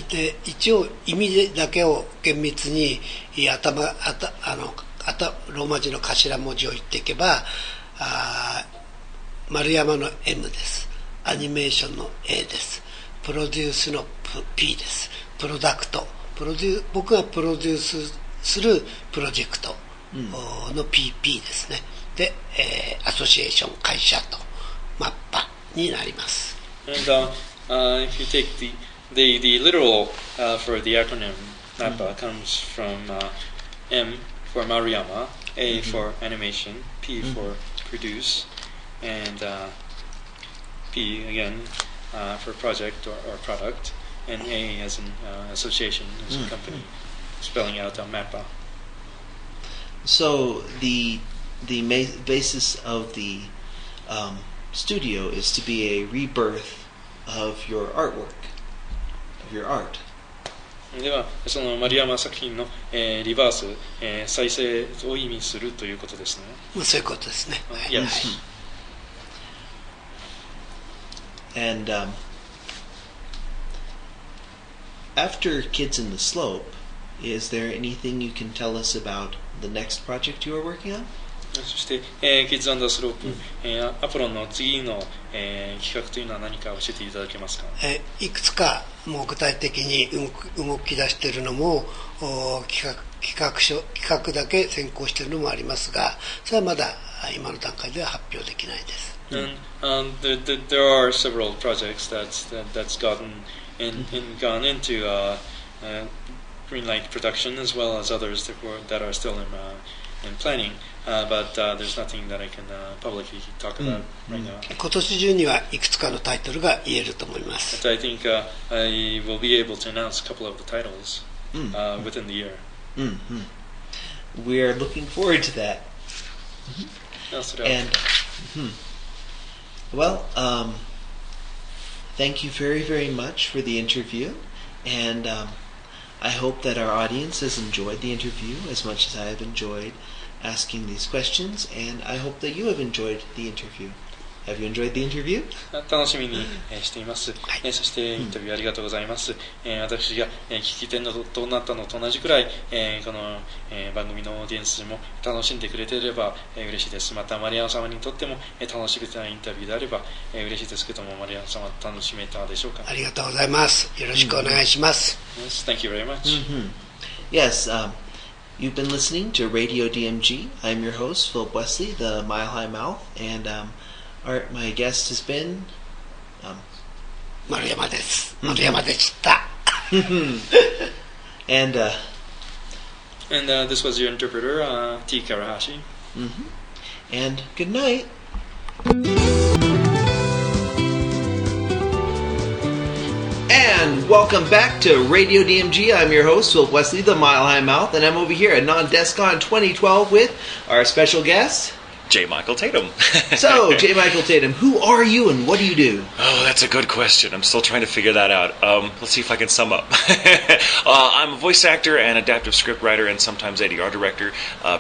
で一応意味だけを厳密にローマ字の頭文字を言っていけば丸山の M です。アニメーションの A です。プロデュースの P です。プロダクト僕がプロデュースするプロジェクトの PP ですね。で、アソシエーション会社とMAPPAになります。And if you take the literal for the acronym MAPPA comes from M for Maruyama, A for animation, P for produce, and P again for project or product, and A as an association, as a company, spelling out MAPPA. So the basis of the studio is to be a rebirth of your artwork, of your art. ではその丸山作品の、リバース、再生を意味するということですね。そういうことですね。Yes. And after Kids in the Slope, is there anything you can tell us about the next project you are working on? そして、キッズアンダースロープ、アポロンの次の、企画というのは何か教えていただけますか。いくつかもう具体的に動き出しているのも企画だけ先行しているのもありますが、それはまだ今の段階では発表できないです。And there are several projects that's gone into greenlight production, as well as others that are still in planning, but there's nothing that I can publicly talk about right now. 今年中にはいくつかのタイトルが言えると思います。But I think I will be able to announce a couple of the titles within the year. We are looking forward to that. And well, thank you very, very much for the interview, and I hope that our audience has enjoyed the interview as much as I have enjoyed asking these questions, and I hope that you have enjoyed the interview. Have you enjoyed the interview? 楽しみにしています。そしてインタビューありがとうございます。私が聞き手となったのと同じくらい、この番組のオーディエンスも楽しんでくれていれば嬉しいです。またマリアン様にとっても楽しめたインタビューであれば嬉しいですけども、マリアン様楽しめたでしょうか。ありがとうございます。よろしくお願いします。Yes, thank you very much. Yes, you've been listening to Radio DMG. I'm your host, Philip Wesley, the Mile High Mouth, and my guest has been 丸山です。丸山でした。and this was your interpreter, T. Karahashi. And good night. And welcome back to Radio DMG. I'm your host, Philip Wesley, the Mile High Mouth, and I'm over here at Non-DESCON 2012 with our special guest, J. Michael Tatum. So, J. Michael Tatum, who are you and what do you do? Oh, that's a good question. I'm still trying to figure that out. Let's see if I can sum up. I'm a voice actor and adaptive script writer and sometimes ADR director,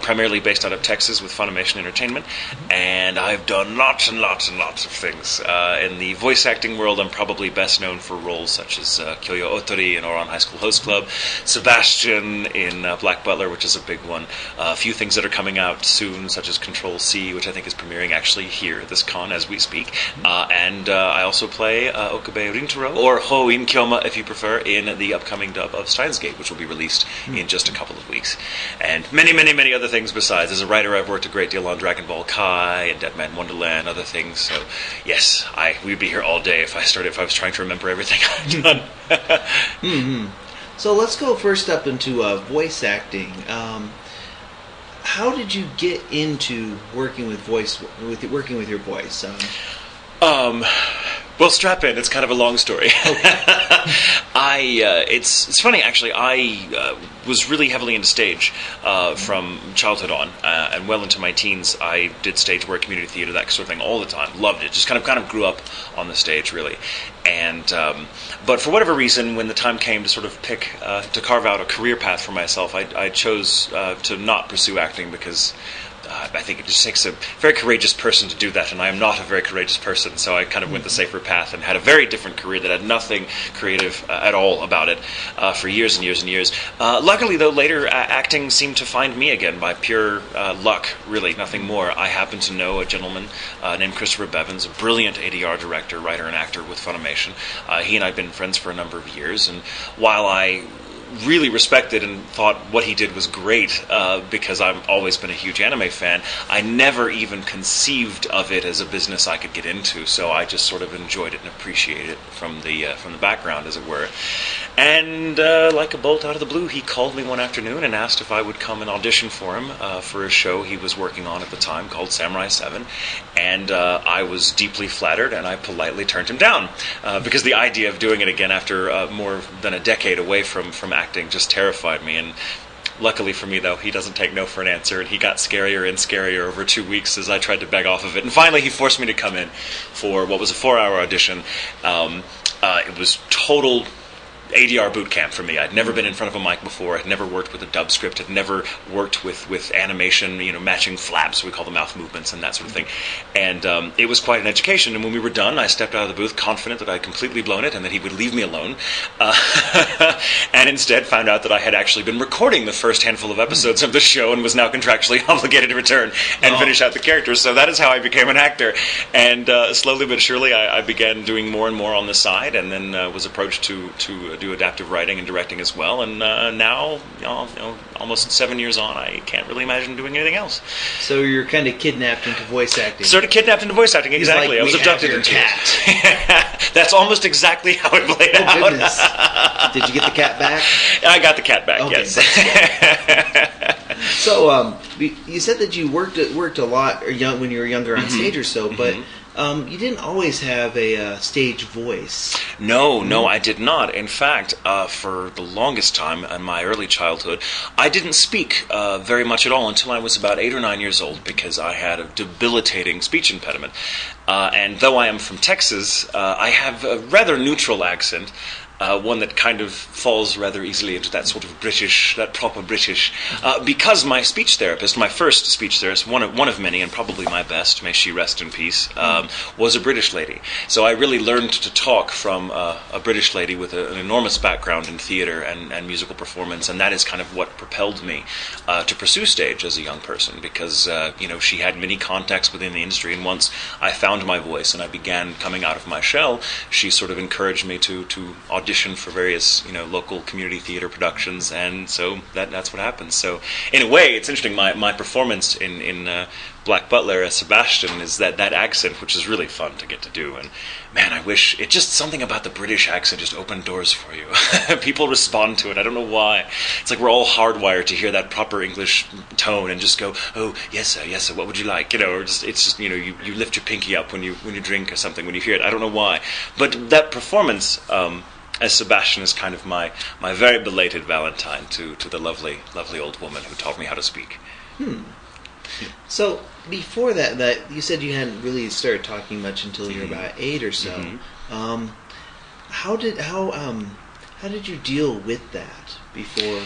primarily based out of Texas with Funimation Entertainment. And I've done lots and lots and lots of things. In the voice acting world, I'm probably best known for roles such as Kyoyo Otori in Oran High School Host Club, Sebastian in Black Butler, which is a big one, a few things that are coming out soon, such as Control C, which I think is premiering actually here at this con as we speak. And I also play Okabe Rintaro, or Hoin Kyoma if you prefer, in the upcoming dub of Steins Gate, which will be released in just a couple of weeks. And many, many, many other things besides. As a writer, I've worked a great deal on Dragon Ball Kai and Dead Man Wonderland, other things. So, yes, we'd be here all day if I was trying to remember everything I've done. So let's go first up into voice acting. How did you get into working with your voice? Well, strap in. It's kind of a long story. It's funny, actually. I was really heavily into stage from childhood on, and well into my teens. I did stage work, community theater, that sort of thing, all the time. Loved it. Just kind of grew up on the stage, really. And but for whatever reason, when the time came to sort of to carve out a career path for myself, I chose to not pursue acting because I think it just takes a very courageous person to do that, and I am not a very courageous person, so I kind of went the safer path and had a very different career that had nothing creative at all about it for years and years and years. Luckily, though, later acting seemed to find me again by pure luck, really, nothing more. I happened to know a gentleman named Christopher Bevins, a brilliant ADR director, writer, and actor with Funimation. He and I have been friends for a number of years, and while I really respected and thought what he did was great because I've always been a huge anime fan, I never even conceived of it as a business I could get into, so I just sort of enjoyed it and appreciated it from the background, as it were. And like a bolt out of the blue, he called me one afternoon and asked if I would come and audition for him for a show he was working on at the time called Samurai 7, and I was deeply flattered, and I politely turned him down because the idea of doing it again after more than a decade away from acting just terrified me. And luckily for me, though, he doesn't take no for an answer, and he got scarier and scarier over 2 weeks as I tried to beg off of it. And finally, he forced me to come in for what was a 4-hour audition. It was total ADR boot camp for me. I'd never been in front of a mic before. I'd never worked with a dub script. Had never worked with animation, matching flaps, we call the mouth movements and that sort of thing. And it was quite an education. And when we were done, I stepped out of the booth confident that I'd completely blown it and that he would leave me alone. And instead found out that I had actually been recording the first handful of episodes of the show and was now contractually obligated to return and finish out the characters. So that is how I became an actor. And slowly but surely, I began doing more and more on the side, and then was approached to do adaptive writing and directing as well, and now, almost 7 years on, I can't really imagine doing anything else. So you're kind of kidnapped into voice acting. Sort of kidnapped into voice acting, exactly. Like, I was abducted into it. That's almost exactly how it played out. Goodness. Did you get the cat back? I got the cat back, okay, yes. So, you said that you worked a lot when you were younger on stage or so, but you didn't always have a stage voice. No, I did not. In fact, for the longest time in my early childhood, I didn't speak very much at all until I was about 8 or 9 years old because I had a debilitating speech impediment. And though I am from Texas, I have a rather neutral accent. One that kind of falls rather easily into that sort of British, that proper British, because my speech therapist, my first speech therapist, one of many, and probably my best, may she rest in peace, was a British lady. So I really learned to talk from a British lady with an enormous background in theater and musical performance, and that is kind of what propelled me to pursue stage as a young person, because she had many contacts within the industry, and once I found my voice and I began coming out of my shell, she sort of encouraged me to audition for various local community theater productions, and so that's what happens. So in a way, it's interesting. My performance in Black Butler as Sebastian is that accent, which is really fun to get to do. And man, I wish it just something about the British accent just opened doors for you. People respond to it. I don't know why. It's like we're all hardwired to hear that proper English tone and just go, oh yes sir, what would you like? Or just it's just you lift your pinky up when you drink or something when you hear it. I don't know why, but that performance as Sebastian is kind of my very belated Valentine to the lovely old woman who taught me how to speak. So before that you said you hadn't really started talking much until you were about 8 or so. How did you deal with that before?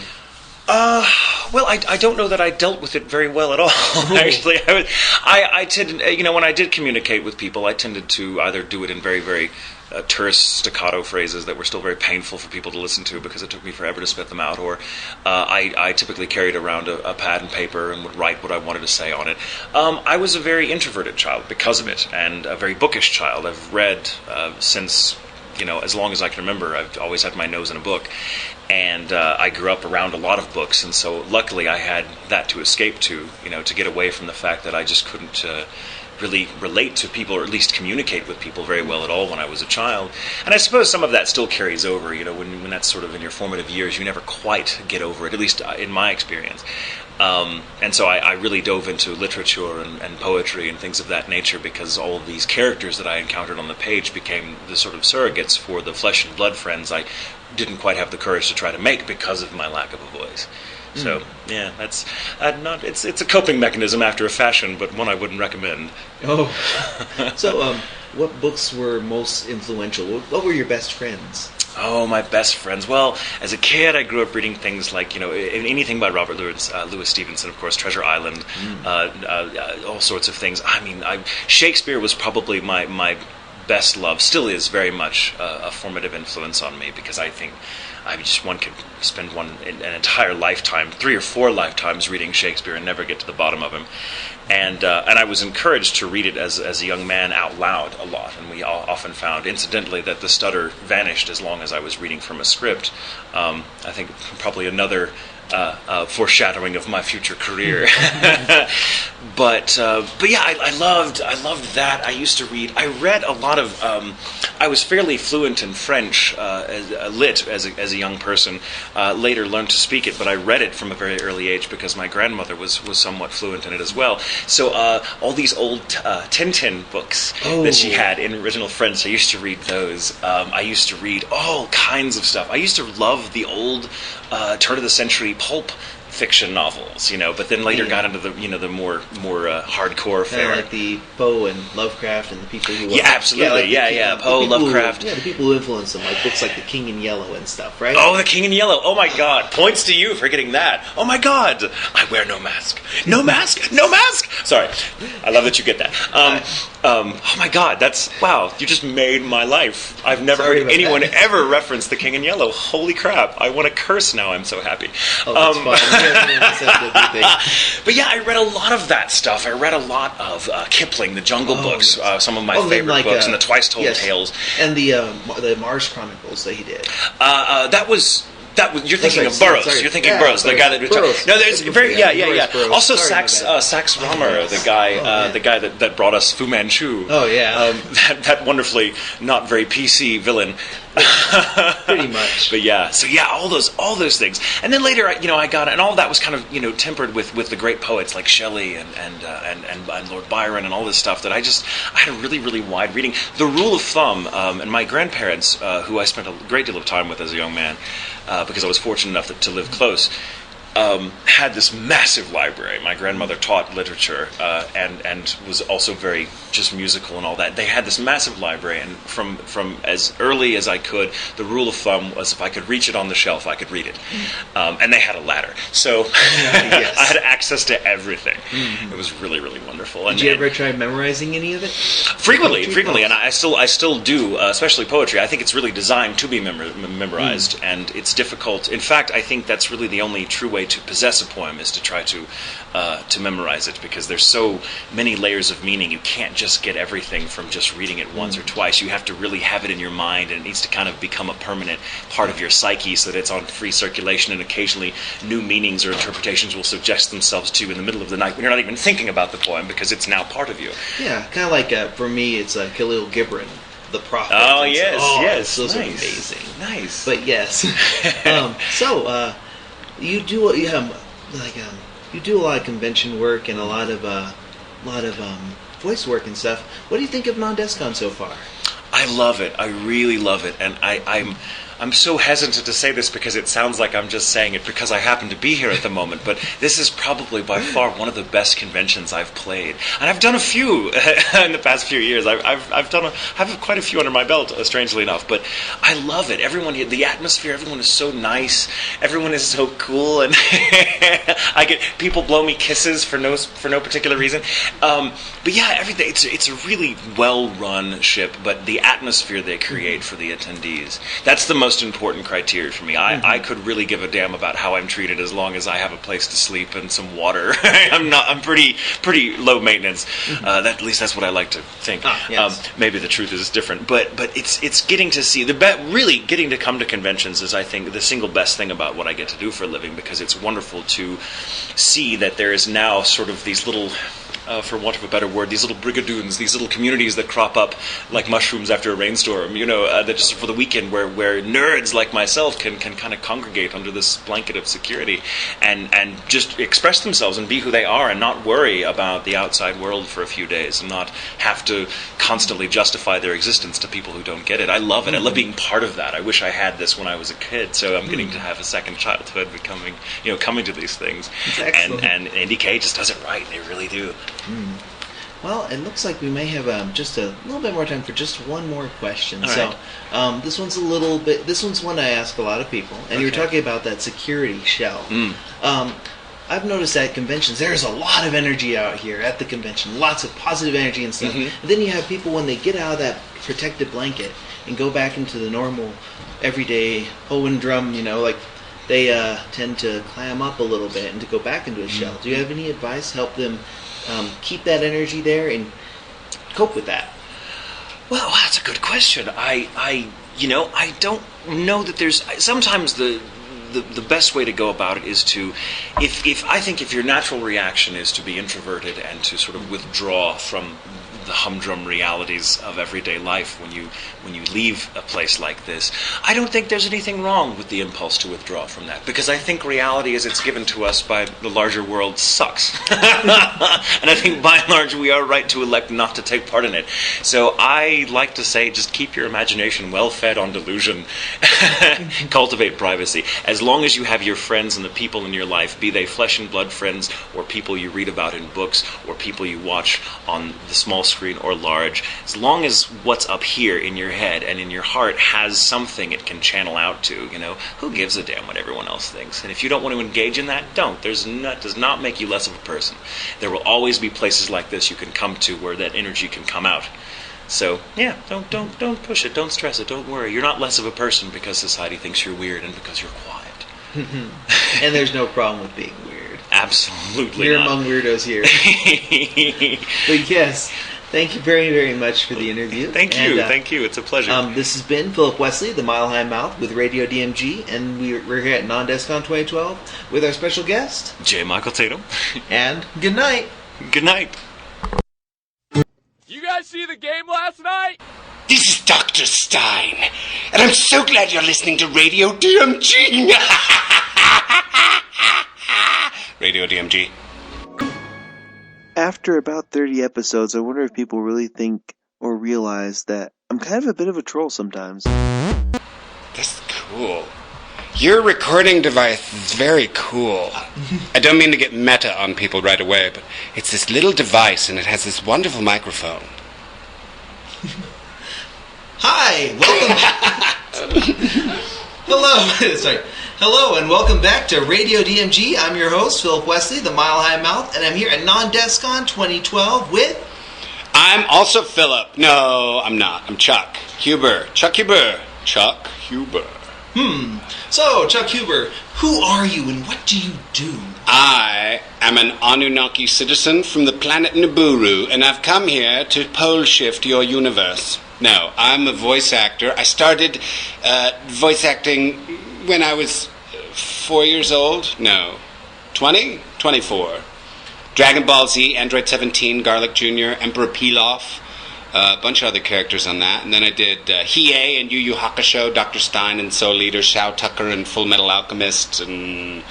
Well, I don't know that I dealt with it very well at all. Actually, I tended, when I did communicate with people, I tended to either do it in very, very terse staccato phrases that were still very painful for people to listen to because it took me forever to spit them out, or I typically carried around a pad and paper and would write what I wanted to say on it. I was a very introverted child because of it, and a very bookish child. I've read since as long as I can remember. I've always had my nose in a book. And I grew up around a lot of books, and so luckily I had that to escape to get away from the fact that I just couldn't really relate to people, or at least communicate with people very well at all when I was a child. And I suppose some of that still carries over, when that's sort of in your formative years, you never quite get over it, at least in my experience. And so I really dove into literature and poetry and things of that nature because all of these characters that I encountered on the page became the sort of surrogates for the flesh and blood friends I didn't quite have the courage to try to make because of my lack of a voice. So yeah, that's it's a coping mechanism after a fashion, but one I wouldn't recommend. Oh, so what books were most influential? What were your best friends? Oh, my best friends. Well, as a kid, I grew up reading things like, anything by Robert Louis Stevenson, of course, Treasure Island, all sorts of things. I mean, Shakespeare was probably my best love, still is very much a formative influence on me because I think one could spend an entire lifetime, 3 or 4 lifetimes reading Shakespeare and never get to the bottom of him. And I was encouraged to read it as a young man out loud a lot. And we often found, incidentally, that the stutter vanished as long as I was reading from a script. I think probably another foreshadowing of my future career. But yeah, I loved that. I used to read. I read a lot of. I was fairly fluent in French, lit as a young person. Later learned to speak it, but I read it from a very early age because my grandmother was somewhat fluent in it as well. So all these old Tintin books that she had in original French, I used to read those. I used to read all kinds of stuff. I used to love the old turn of the century pulp fiction novels, but then later got into the more hardcore fare. Like the Poe and Lovecraft and the people who... Yeah, absolutely. Poe, Lovecraft. The people who influenced them, like books like The King in Yellow and stuff, right? Oh, The King in Yellow. Oh, my God. Points to you for getting that. Oh, my God. I wear no mask. No mask? No mask? Sorry. I love that you get that. Oh, my God. Wow. You just made my life. I've never heard anyone ever reference The King in Yellow. Holy crap. I want to curse now. I'm so happy. Oh, that's fine. But yeah, I read a lot of that stuff. I read a lot of Kipling, the Jungle Books, some of my favorite books, and the Twice Told Tales, and the Mars Chronicles that he did. You're thinking of Burroughs. Sorry. You're thinking Burroughs, the guy that Burroughs. No, there's very Burroughs. Also, Sax Rohmer, the guy that brought us Fu Manchu. Oh yeah, that wonderfully not very PC villain. Pretty much. But yeah, so yeah, all those things, and then later, I got, and all that was kind of tempered with the great poets like Shelley and Lord Byron and all this stuff that I had a really really wide reading. The rule of thumb, and my grandparents, who I spent a great deal of time with as a young man. Because I was fortunate enough to live close, had this massive library. My grandmother taught literature and was also very just musical and all that. They had this massive library, and from as early as I could, the rule of thumb was if I could reach it on the shelf, I could read it. And they had a ladder, so I had access to everything. Mm-hmm. It was really, really wonderful. Did you ever try memorizing any of it? Frequently, and I still do, especially poetry. I think it's really designed to be memorized, and it's difficult. In fact, I think that's really the only true way to possess a poem is to try to memorize it, because there's so many layers of meaning. You can't just get everything from just reading it once or twice. You have to really have it in your mind, and it needs to kind of become a permanent part of your psyche so that it's on free circulation, and occasionally new meanings or interpretations will suggest themselves to you in the middle of the night when you're not even thinking about the poem because it's now part of you. Yeah, kind of like, for me, it's Khalil Gibran, The Prophet. Oh, yes. Those are amazing. Nice. But yes. You do a lot of convention work and a lot of voice work and stuff. What do you think of Non-Descon so far? I love it. I really love it, and I'm so hesitant to say this because it sounds like I'm just saying it because I happen to be here at the moment, but this is probably by far one of the best conventions I've played. And I've done a few in the past few years. I have quite a few under my belt, strangely enough, but I love it. Everyone here, the atmosphere, everyone is so nice. Everyone is so cool, and I get people blow me kisses for no particular reason. But yeah, everything. It's a really well-run ship, but the atmosphere they create for the attendees, that's the most important criteria for me. I could really give a damn about how I'm treated as long as I have a place to sleep and some water. I'm pretty low maintenance. At least that's what I like to think. Yes. Maybe the truth is different, but it's getting to see really getting to come to conventions is, I think, the single best thing about what I get to do for a living, because it's wonderful to see that there is now sort of these little for want of a better word, these little brigadoons, these little communities that crop up like mushrooms after a rainstorm, that just for the weekend where nerds like myself can kind of congregate under this blanket of security and just express themselves and be who they are and not worry about the outside world for a few days and not have to constantly justify their existence to people who don't get it. I love it. I love being part of that. I wish I had this when I was a kid, so I'm getting to have a second childhood coming to these things. And NDK just does it right. They really do. Well, it looks like we may have just a little bit more time for just one more question. All so, right. this one's one I ask a lot of people, and you were talking about that security shell. I've noticed at conventions there's a lot of energy out here at the convention, lots of positive energy and stuff. And then you have people when they get out of that protected blanket and go back into the normal, everyday Owen drum, they tend to clam up a little bit and to go back into a shell. Do you have any advice to help them keep that energy there and cope with that? Well, that's a good question. I don't know that there's sometimes the best way to go about it is to, if your natural reaction is to be introverted and to sort of withdraw from the humdrum realities of everyday life when you leave a place like this, I don't think there's anything wrong with the impulse to withdraw from that, because I think reality as it's given to us by the larger world sucks. And I think by and large we are right to elect not to take part in it. So I like to say, just keep your imagination well fed on delusion. Cultivate privacy. As long as you have your friends and the people in your life, be they flesh and blood friends or people you read about in books or people you watch on the small screen or large, as long as what's up here in your head and in your heart has something it can channel out to, who gives a damn what everyone else thinks? And if you don't want to engage in that, don't. That does not make you less of a person. There will always be places like this you can come to where that energy can come out. So yeah, don't push it, don't stress it, don't worry. You're not less of a person because society thinks you're weird and because you're quiet. And there's no problem with being weird. Absolutely You're not. among weirdos here. But yes, thank you very, very much for the interview. Thank you. It's a pleasure. This has been Philip Wesley, the Mile High Mouth with Radio DMG, and we're here at Non-DESCON 2012 with our special guest, J. Michael Tatum. And good night. Good night. You guys see the game last night? This is Dr. Stein, and I'm so glad you're listening to Radio DMG. Radio DMG. After about 30 episodes, I wonder if people really think or realize that I'm kind of a bit of a troll sometimes. That's cool. Your recording device is very cool. I don't mean to get meta on people right away, but it's this little device and it has this wonderful microphone. Hi, welcome. Hello, sorry. Hello, and welcome back to Radio DMG. I'm your host, Philip Wesley, the Mile High Mouth, and I'm here at Non-DESCON 2012 with... I'm also Philip. No, I'm not. I'm Chuck Huber. Chuck Huber. Chuck Huber. So, Chuck Huber, who are you and what do you do? I am an Anunnaki citizen from the planet Nibiru, and I've come here to pole shift your universe. No, I'm a voice actor. I started voice acting when I was 4 years old. No, 20? 24. Dragon Ball Z, Android 17, Garlic Jr., Emperor Pilaf, a bunch of other characters on that. And then I did Hiei and Yu Yu Hakusho, Dr. Stein and Soul Eater, Shao Tucker and Full Metal Alchemist, and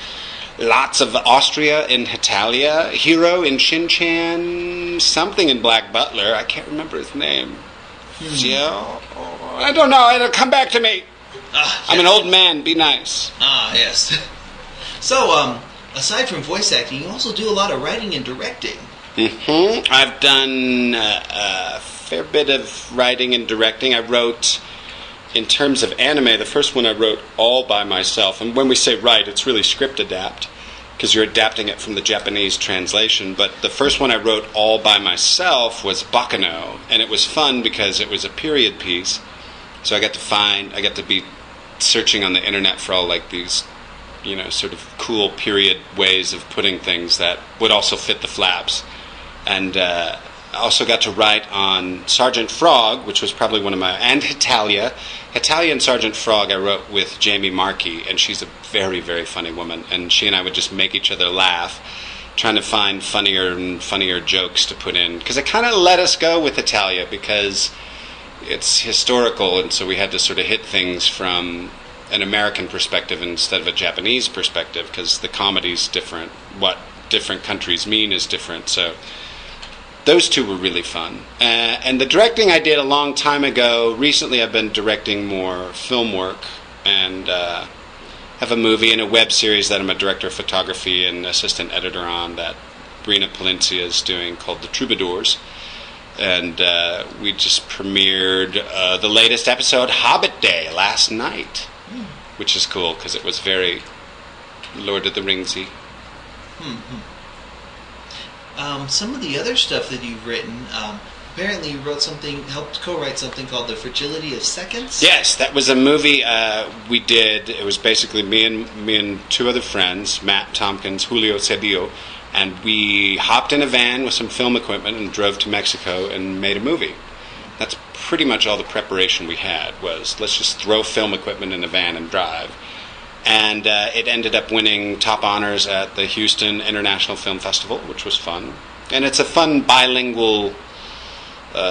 lots of Austria in Hetalia, Hero in Shin-Chan, something in Black Butler. I can't remember his name. Yeah, I don't know. It'll come back to me. I'm an old man. Be nice. Yes. So, aside from voice acting, you also do a lot of writing and directing. I've done a fair bit of writing and directing. I wrote, in terms of anime, the first one I wrote all by myself. And when we say write, it's really script adapt, because you're adapting it from the Japanese translation. But the first one I wrote all by myself was Bakano, and it was fun because it was a period piece. So I got to be searching on the internet for all like these, sort of cool period ways of putting things that would also fit the flaps. And I also got to write on Sergeant Frog, which was probably one of my... And Hetalia. Hetalia and Sergeant Frog I wrote with Jamie Markey, and she's a very, very funny woman. And she and I would just make each other laugh. trying to find funnier and funnier jokes to put in, because it kind of let us go with Italia because it's historical, and so we had to sort of hit things from an American perspective instead of a Japanese perspective, because the comedy's different. What different countries mean is different. So those two were really fun. And the directing I did a long time ago. Recently I've been directing more film work, and have a movie and a web series that I'm a director of photography and assistant editor on that Brina Palencia is doing, called The Troubadours. And we just premiered the latest episode, Hobbit Day, last night, which is cool because it was very Lord of the Ringsy. Some of the other stuff that you've written, apparently you helped co-write something called The Fragility of Seconds? Yes, that was a movie we did. It was basically me and two other friends, Matt Tompkins, Julio Cedillo, and we hopped in a van with some film equipment and drove to Mexico and made a movie. That's pretty much all the preparation we had, was let's just throw film equipment in a van and drive. And it ended up winning top honors at the Houston International Film Festival, which was fun. And it's a fun bilingual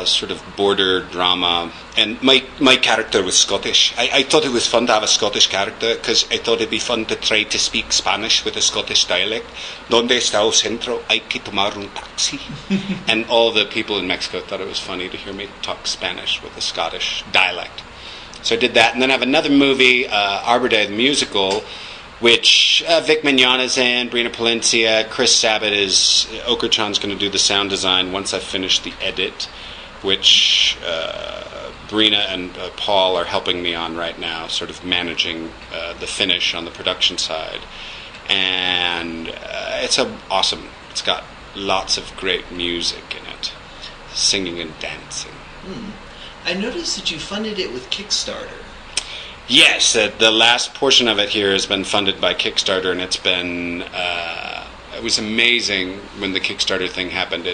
sort of border drama. And my character was Scottish. I thought it was fun to have a Scottish character because I thought it'd be fun to try to speak Spanish with a Scottish dialect. Donde está el centro? Hay que tomar un taxi. And all the people in Mexico thought it was funny to hear me talk Spanish with a Scottish dialect. So I did that. And then I have another movie, Arbor Day, the musical, which Vic Mignogna's in, Brina Palencia, Chris Sabat is, Okerchan's going to do the sound design once I finish the edit, which Brina and Paul are helping me on right now, sort of managing the finish on the production side. And it's awesome. It's got lots of great music in it, singing and dancing. I noticed that you funded it with Kickstarter. Yes, the last portion of it here has been funded by Kickstarter, and it's been it was amazing when the Kickstarter thing happened.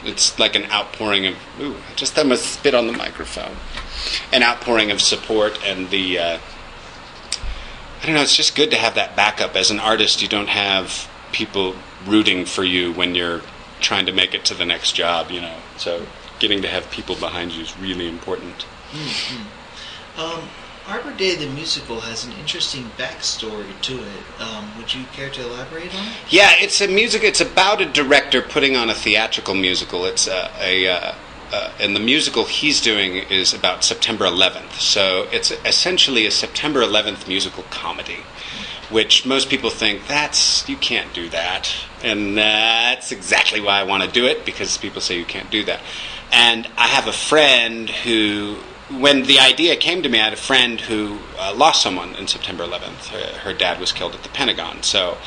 It's like an outpouring of I just had my spit on the microphone. An outpouring of support, and the I don't know. It's just good to have that backup. As an artist, you don't have people rooting for you when you're trying to make it to the next job, so getting to have people behind you is really important. Arbor Day the musical has an interesting backstory to it. Would you care to elaborate on it? Yeah, it's about a director putting on a theatrical musical. It's and the musical he's doing is about September 11th, so it's essentially a September 11th musical comedy, which most people think you can't do that. And that's exactly why I want to do it, because people say you can't do that. And I have a friend who, when the idea came to me, I had a friend who lost someone in September 11th. Her dad was killed at the Pentagon. So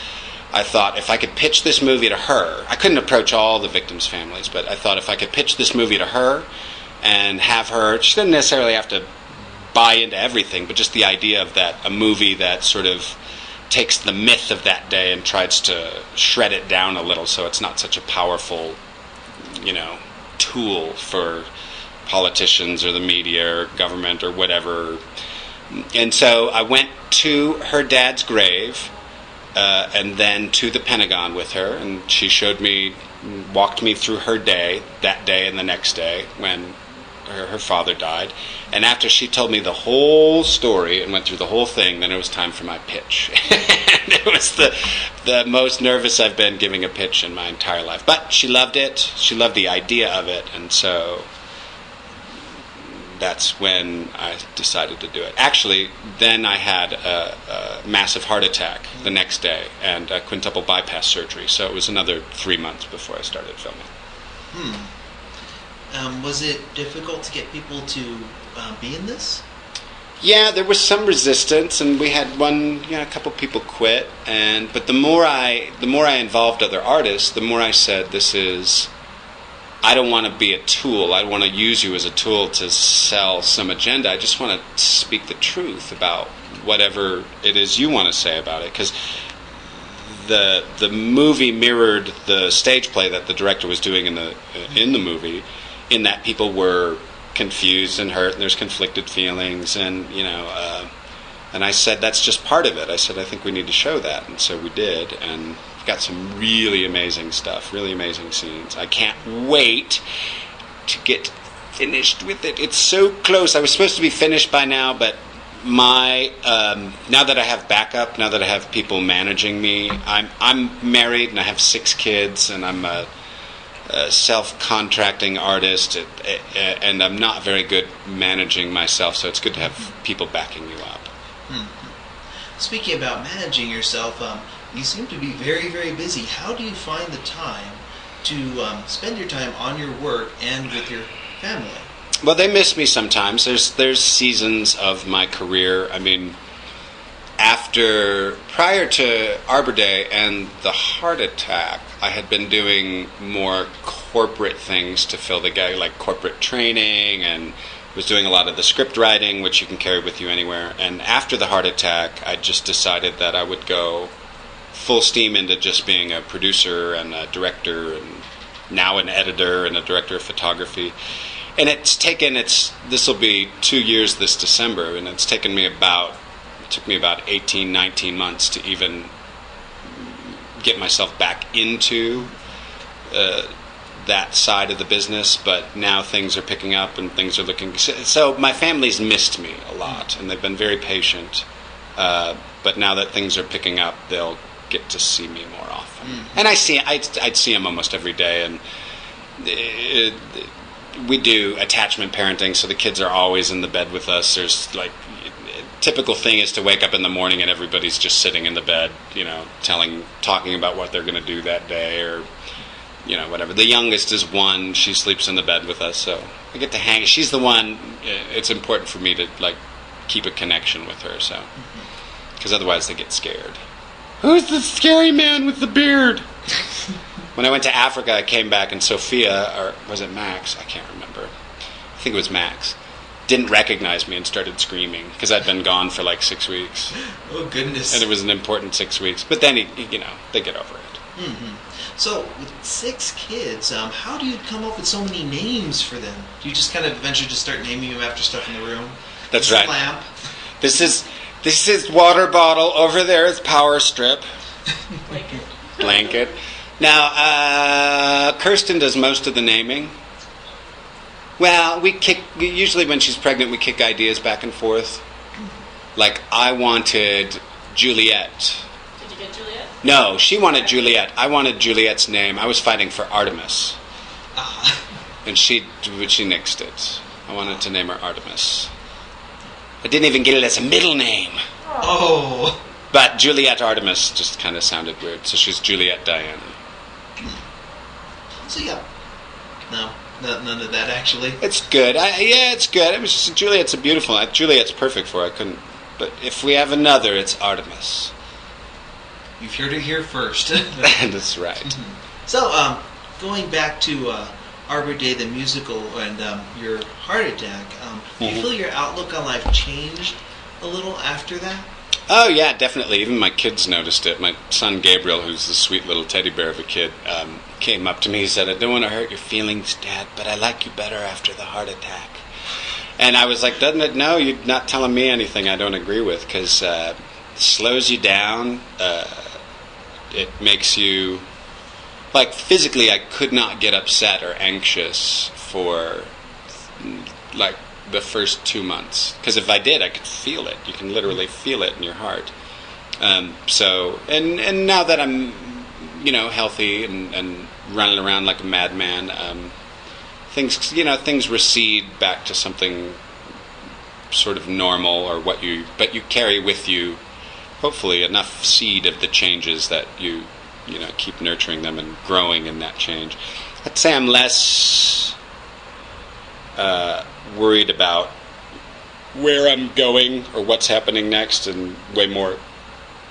I thought if I could pitch this movie to her, I couldn't approach all the victims' families, but I thought if I could pitch this movie to her and have her, she didn't necessarily have to buy into everything, but just the idea of a movie that sort of takes the myth of that day and tries to shred it down a little so it's not such a powerful, tool for politicians or the media or government or whatever. And so I went to her dad's grave and then to the Pentagon with her, and she walked me through her day, that day and the next day when her father died. And after she told me the whole story and went through the whole thing, then it was time for my pitch. And it was the most nervous I've been giving a pitch in my entire life. But she loved it. She loved the idea of it. And so that's when I decided to do it. Actually, then I had a massive heart attack the next day and a quintuple bypass surgery. So it was another 3 months before I started filming. Was it difficult to get people to be in this? Yeah, there was some resistance, and we had a couple people quit. But the more I involved other artists, the more I said, I don't want to be a tool. I don't want to use you as a tool to sell some agenda. I just want to speak the truth about whatever it is you want to say about it, because the movie mirrored the stage play that the director was doing in the movie, in that people were confused and hurt, and there's conflicted feelings, and And I said, that's just part of it. I said, I think we need to show that. And so we did. And we've got some really amazing stuff, really amazing scenes. I can't wait to get finished with it. It's so close. I was supposed to be finished by now, but now that I have backup, now that I have people managing me, I'm married and I have 6 kids, and I'm a self-contracting artist, and I'm not very good managing myself, so it's good to have people backing you up. Speaking about managing yourself, you seem to be very, very busy. How do you find the time to spend your time on your work and with your family? Well, they miss me sometimes. There's seasons of my career. I mean, prior to Arbor Day and the heart attack, I had been doing more corporate things to fill the gap, like corporate training, and was doing a lot of the script writing, which you can carry with you anywhere. And after the heart attack, I just decided that I would go full steam into just being a producer and a director, and now an editor and a director of photography. And this will be 2 years this December, and it took me about 18, 19 months to even get myself back into that side of the business. But now things are picking up and things are looking... So my family's missed me a lot, and they've been very patient. But now that things are picking up, they'll get to see me more often. Mm-hmm. And I'd see them almost every day, and we do attachment parenting, so the kids are always in the bed with us. There's typical thing is to wake up in the morning and everybody's just sitting in the bed, talking about what they're going to do that day, or whatever. The youngest is 1; she sleeps in the bed with us, so I get to hang. She's the one. It's important for me to keep a connection with her, so because otherwise they get scared. Who's the scary man with the beard? When I went to Africa, I came back, and Sophia, or was it Max? I can't remember. I think it was Max. Didn't recognize me and started screaming because I'd been gone for 6 weeks. Oh, goodness. And it was an important 6 weeks. But then, they get over it. Mm-hmm. So, with 6 kids, how do you come up with so many names for them? Do you just kind of eventually just start naming them after stuff in the room? That's right. Lamp. This is water bottle. Over there is power strip. Blanket. Now, Kirsten does most of the naming. Well, usually when she's pregnant, we kick ideas back and forth. I wanted Juliet. Did you get Juliet? No, she wanted Juliet. I wanted Juliet's name. I was fighting for Artemis. And she nixed it. I wanted to name her Artemis. I didn't even get it as a middle name. Oh. But Juliet Artemis just kind of sounded weird, so she's Juliet Diane. So yeah, no, none of that actually. It's good. It's good. It was just Juliet's a beautiful. Juliet's perfect for it. I couldn't. But if we have another, it's Artemis. You've heard it here first. That's right. Mm-hmm. So, going back to Arbor Day the musical and your heart attack, do you feel your outlook on life changed a little after that? Oh, yeah, definitely. Even my kids noticed it. My son Gabriel, who's the sweet little teddy bear of a kid, came up to me. He said, "I don't want to hurt your feelings, Dad, but I like you better after the heart attack." And I was like, doesn't it? No, you're not telling me anything I don't agree with, because it slows you down. It makes you... physically, I could not get upset or anxious for, the first 2 months, because if I did, I could feel it. You can literally feel it in your heart. And now that I'm, healthy and running around like a madman, things recede back to something sort of normal, but you carry with you, hopefully, enough seed of the changes that you keep nurturing them and growing in that change. I'd say I'm less worried about where I'm going or what's happening next, and way more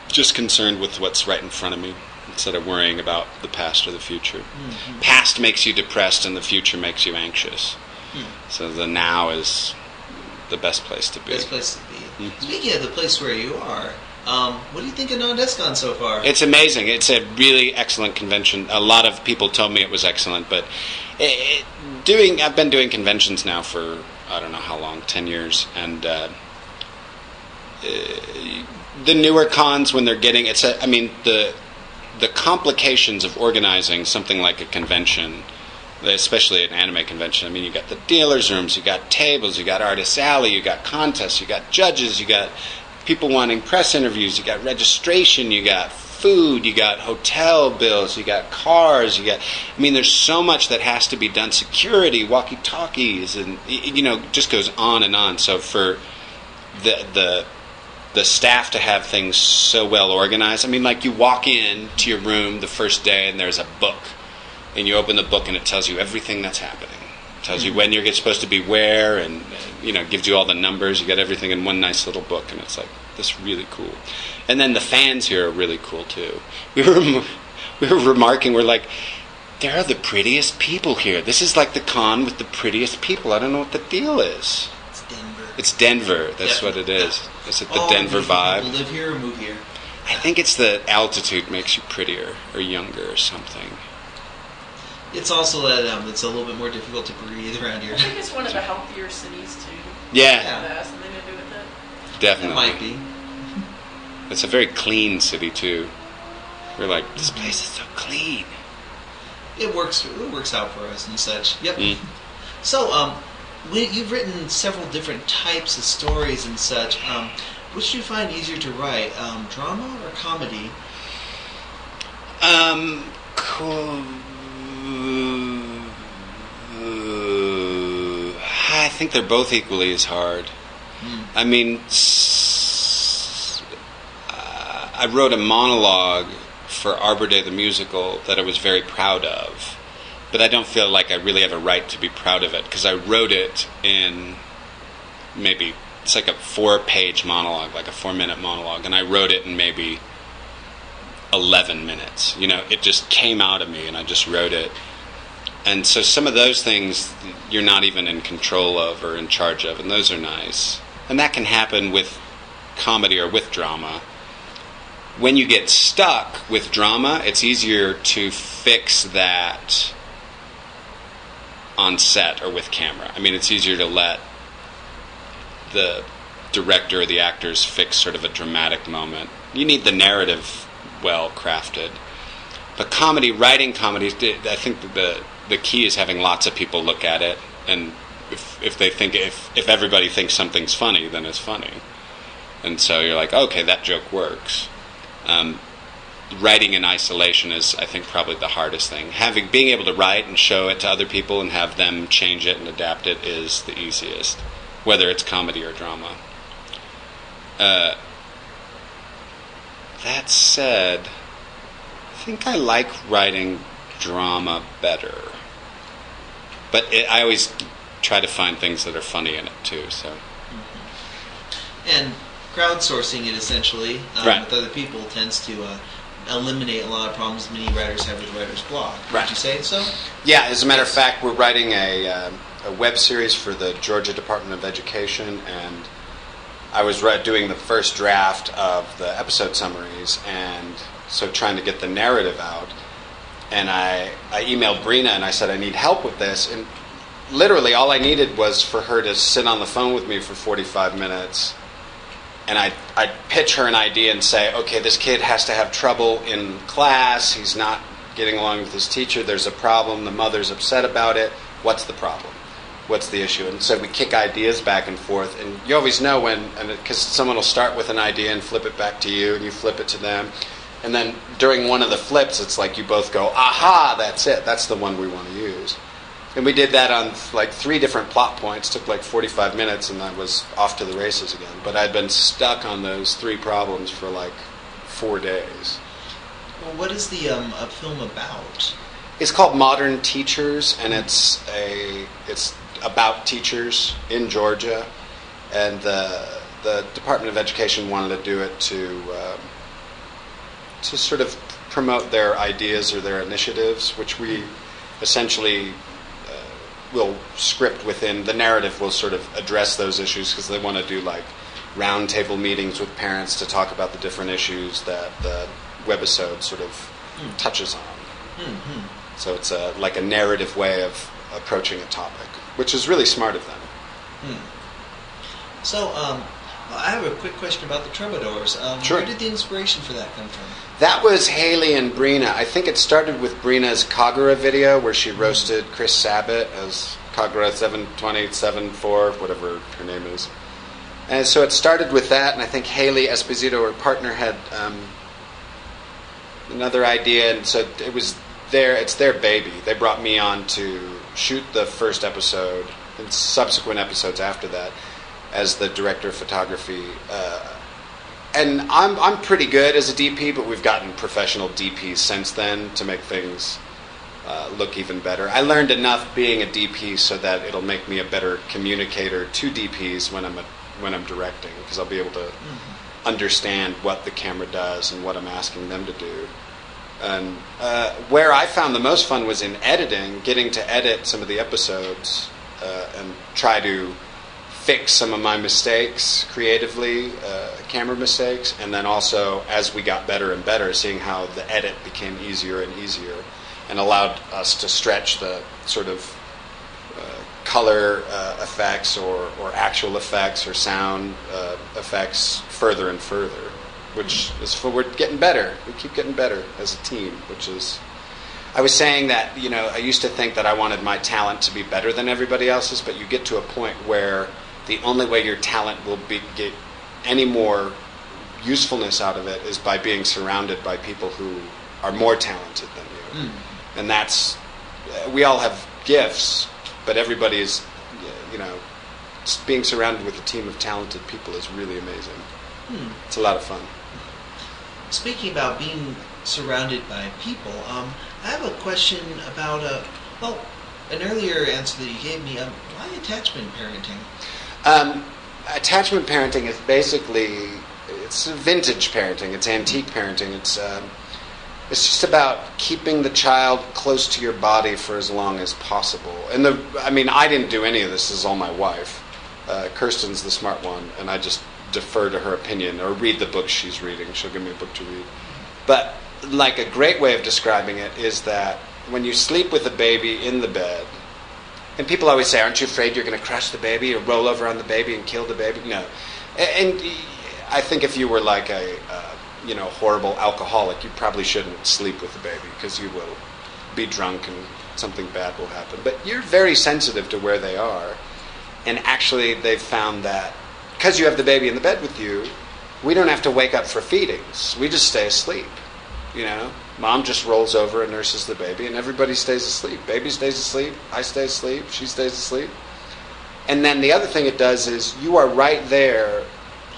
just concerned with what's right in front of me instead of worrying about the past or the future. Mm-hmm. Past makes you depressed and the future makes you anxious. So the now is the best place to be. Best place to be. Mm-hmm. Speaking of the place where you are, what do you think of Non-Descon so far? It's amazing. It's a really excellent convention. A lot of people told me it was excellent, but I've been doing conventions now for I don't know how long, 10 years, and the newer cons when they're getting the complications of organizing something like a convention, especially an anime convention. I mean, you got the dealers' rooms, you got tables, you got artist alley, you got contests, you got judges, you got people wanting press interviews, you got registration, you got food, you got hotel bills, you got cars, there's so much that has to be done. Security, walkie-talkies, and just goes on and on. So for the staff to have things so well organized, you walk in to your room the first day and there's a book, and you open the book and it tells you everything that's happening. It tells you when you're supposed to be where, and gives you all the numbers. You get everything in one nice little book, and it's like, this is really cool. And then the fans here are really cool too. We were remarking, we're like, there are the prettiest people here. This is like the con with the prettiest people. I don't know what the deal is. It's Denver. It's Denver. That's what it is. Is it the Denver vibe? People live here or move here? I think it's the altitude makes you prettier or younger or something. It's also that it's a little bit more difficult to breathe around here. I think it's one of the healthier cities too. Yeah. That has something to do with it. Definitely. It might be. It's a very clean city too. We're like, this place is so clean. It works out for us and such. Yep. Mm. So, you've written several different types of stories and such. Which do you find easier to write, drama or comedy? I think they're both equally as hard. I wrote a monologue for Arbor Day the musical that I was very proud of, but I don't feel like I really have a right to be proud of it because I wrote it in it's like a 4-page monologue, like a 4-minute monologue, and I wrote it in maybe 11 minutes. It just came out of me and I just wrote it. And so some of those things you're not even in control of or in charge of, and those are nice. And that can happen with comedy or with drama. When you get stuck with drama, it's easier to fix that on set or with camera. It's easier to let the director or the actors fix sort of a dramatic moment. You need the narrative well crafted. But writing comedy, I think the key is having lots of people look at it, and if everybody thinks something's funny, then it's funny. And so you're like, okay, that joke works. Writing in isolation is, I think, probably the hardest thing. Being able to write and show it to other people and have them change it and adapt it is the easiest, whether it's comedy or drama. That said, I think I like writing drama better. But I always try to find things that are funny in it too. So. And crowdsourcing it essentially Right. with other people tends to eliminate a lot of problems many writers have with writer's block. Right. Would you say so? Yeah, as a matter of fact, we're writing a web series for the Georgia Department of Education, and I was doing the first draft of the episode summaries, and so trying to get the narrative out. And I emailed Brina and I said, I need help with this. And literally all I needed was for her to sit on the phone with me for 45 minutes. And I'd pitch her an idea and say, okay, this kid has to have trouble in class. He's not getting along with his teacher. There's a problem. The mother's upset about it. What's the problem? What's the issue? And so we kick ideas back and forth. And you always know because someone will start with an idea and flip it back to you, and you flip it to them. And then during one of the flips, it's like you both go, aha, that's it. That's the one we want to use. And we did that on like 3 different plot points. Took like 45 minutes, and I was off to the races again. But I'd been stuck on those 3 problems for like 4 days. Well, what is the a film about? It's called Modern Teachers, and it's about teachers in Georgia. And the Department of Education wanted to do it to sort of promote their ideas or their initiatives, which we essentially will script within. The narrative will sort of address those issues because they want to do like roundtable meetings with parents to talk about the different issues that the webisode sort of touches on. Mm-hmm. So it's like a narrative way of approaching a topic, which is really smart of them. So, Well, I have a quick question about the Troubadours. Sure. Where did the inspiration for that come from? That was Haley and Brina. I think it started with Brina's Kagura video where she roasted Chris Sabat as Kagura 72074, whatever her name is. And so it started with that, and I think Haley Esposito, her partner, had another idea, and so it was it's their baby. They brought me on to shoot the first episode and subsequent episodes after that as the director of photography. And I'm pretty good as a DP, but we've gotten professional DPs since then to make things look even better. I learned enough being a DP so that it'll make me a better communicator to DPs when I'm directing, because I'll be able to understand what the camera does and what I'm asking them to do. And where I found the most fun was in editing, getting to edit some of the episodes and try to fix some of my mistakes creatively, camera mistakes, and then also as we got better and better, seeing how the edit became easier and easier and allowed us to stretch the sort of color effects or actual effects or sound effects further and further, which is we're getting better. We keep getting better as a team, which is... I was saying that, I used to think that I wanted my talent to be better than everybody else's, but you get to a point where the only way your talent will get any more usefulness out of it is by being surrounded by people who are more talented than you. And that's... we all have gifts, but everybody is, being surrounded with a team of talented people is really amazing. It's a lot of fun. Speaking about being surrounded by people, I have a question about an earlier answer that you gave me. Why attachment parenting? Attachment parenting is basically, it's vintage parenting. It's antique parenting. It's just about keeping the child close to your body for as long as possible. And I didn't do any of this. This is all my wife. Kirsten's the smart one, and I just defer to her opinion or read the book she's reading. She'll give me a book to read. But like a great way of describing it is that when you sleep with a baby in the bed, and people always say, aren't you afraid you're going to crush the baby or roll over on the baby and kill the baby? No. And I think if you were like a horrible alcoholic, you probably shouldn't sleep with the baby because you will be drunk and something bad will happen. But you're very sensitive to where they are. And actually they've found that because you have the baby in the bed with you, we don't have to wake up for feedings. We just stay asleep. Mom just rolls over and nurses the baby and everybody stays asleep. Baby stays asleep, I stay asleep, she stays asleep. And then the other thing it does is you are right there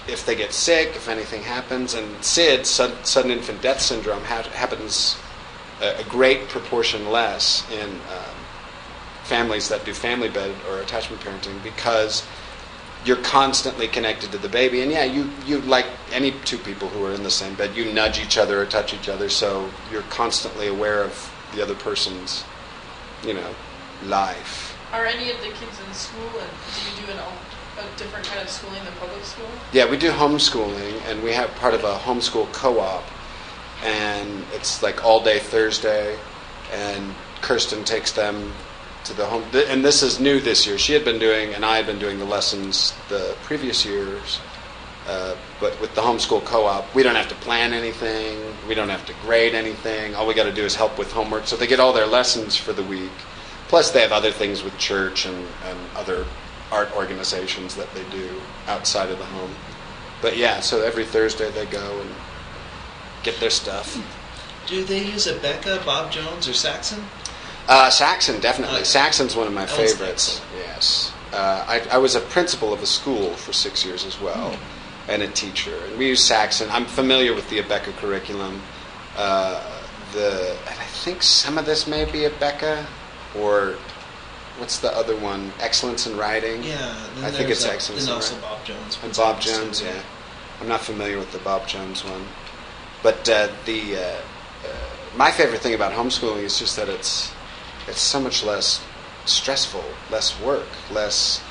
if they get sick, if anything happens. And SID, sudden infant death syndrome, happens a great proportion less in families that do family bed or attachment parenting because you're constantly connected to the baby. And yeah, you like any two people who are in the same bed, you nudge each other or touch each other, so you're constantly aware of the other person's, life. Are any of the kids in school, and do you do a different kind of schooling than public school? Yeah, we do homeschooling, and we have part of a homeschool co-op, and it's like all day Thursday, and Kirsten takes them to the home, and this is new this year. She had been doing, and I had been doing the lessons the previous years, but with the homeschool co-op, we don't have to plan anything, we don't have to grade anything, all we got to do is help with homework, so they get all their lessons for the week, plus they have other things with church and other art organizations that they do outside of the home. But yeah, so every Thursday they go and get their stuff. Do they use a Becca, Bob Jones, or Saxon? Saxon, definitely. Saxon's one of my favorites. Yes. I was a principal of a school for 6 years as well, and a teacher. And we use Saxon. I'm familiar with the Abeka curriculum. I think some of this may be Abeka, or what's the other one? Excellence in Writing. Yeah. I think it's Excellence in Writing. Writing. And also Bob Jones. And Bob Jones, yeah. I'm not familiar with the Bob Jones one. But my favorite thing about homeschooling is just that it's so much less stressful, less work, less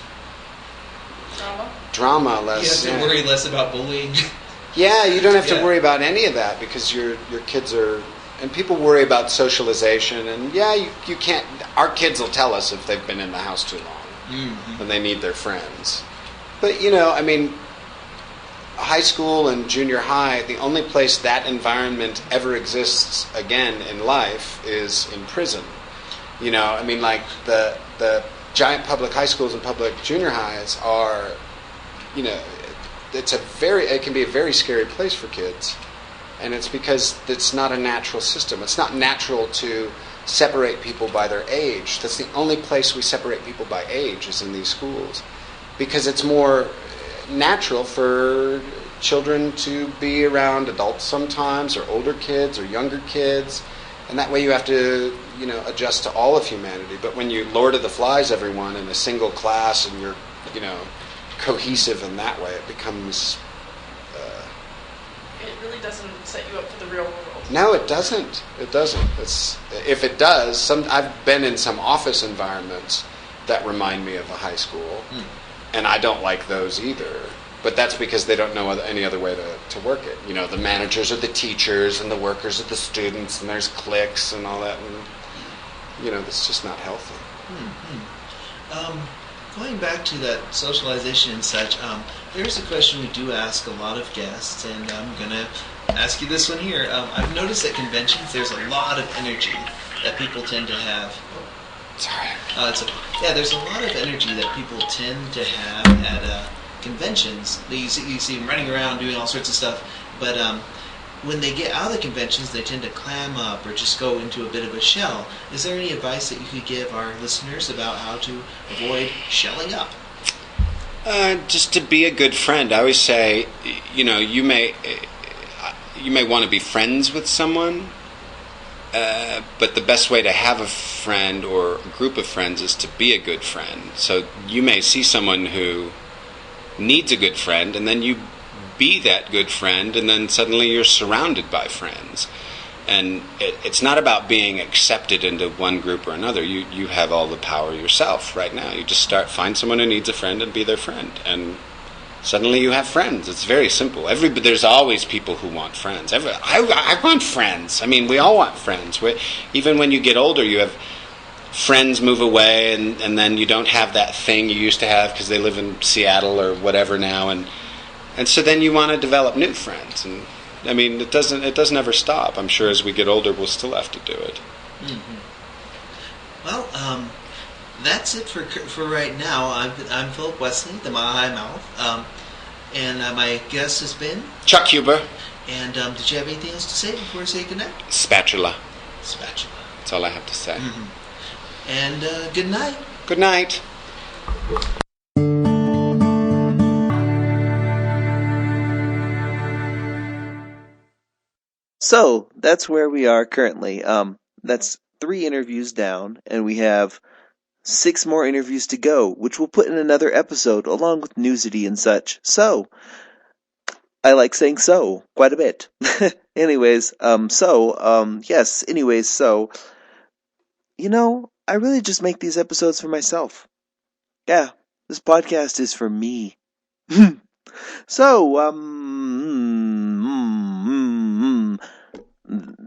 drama, less... You have to worry less about bullying. Yeah, you don't have to worry about any of that because your kids are... And people worry about socialization, and you can't... Our kids will tell us if they've been in the house too long, and they need their friends. But, high school and junior high, the only place that environment ever exists again in life is in prison. You know, I mean, like the giant public high schools and public junior highs are, you know, it can be a very scary place for kids. And it's because it's not a natural system. It's not natural to separate people by their age. That's the only place we separate people by age is in these schools. Because it's more natural for children to be around adults sometimes, or older kids, or younger kids. And that way you have to, you know, adjust to all of humanity. But when you Lord of the Flies everyone in a single class and you're, you know, cohesive in that way, it becomes... It really doesn't set you up for the real world. No, it doesn't. It doesn't. If it does, I've been in some office environments that remind me of a high school, and I don't like those either. But that's because they don't know any other way to work it. You know, the managers are the teachers, and the workers are the students, and there's cliques and all that. And, you know, that's just not healthy. Going back to that socialization and such, there's a question we do ask a lot of guests, and I'm going to ask you this one here. I've noticed at conventions there's a lot of energy that people tend to have. There's a lot of energy that people tend to have at conventions. You see them running around doing all sorts of stuff, but when they get out of the conventions, they tend to clam up or just go into a bit of a shell. Is there any advice that you could give our listeners about how to avoid shelling up? Just to be a good friend. I always say, you know, you may want to be friends with someone, but the best way to have a friend or a group of friends is to be a good friend. So you may see someone who needs a good friend, and then you be that good friend, and then suddenly you're surrounded by friends. And it's not about being accepted into one group or another. You have all the power yourself right now. You just find someone who needs a friend and be their friend, and suddenly you have friends. It's very simple. There's always people who want friends. I want friends. I mean, we all want friends. Even when you get older, you have friends move away, and then you don't have that thing you used to have because they live in Seattle or whatever now, and so then you want to develop new friends. And I mean, it doesn't ever stop. I'm sure as we get older, we'll still have to do it. Mm-hmm. Well, that's it for right now. I'm Philip Wesley, the Mile High Mouth, and my guest has been Chuck Huber. And did you have anything else to say before we say goodnight? Spatula. That's all I have to say. Mm-hmm. And good night. Good night. So that's where we are currently. That's 3 interviews down, and we have 6 more interviews to go, which we'll put in another episode along with newsity and such. So I like saying so quite a bit. Anyways, you know, I really just make these episodes for myself. Yeah, this podcast is for me. So,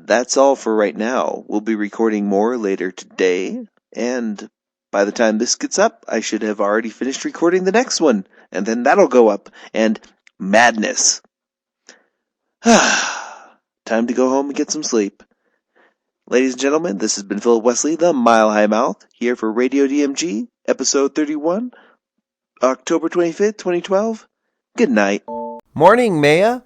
that's all for right now. We'll be recording more later today, and by the time this gets up, I should have already finished recording the next one, and then that'll go up, and madness. Time to go home and get some sleep. Ladies and gentlemen, this has been Philip Wesley, the Mile High Mouth, here for Radio DMG, episode 31, October 25th, 2012. Good night. Morning, Maya.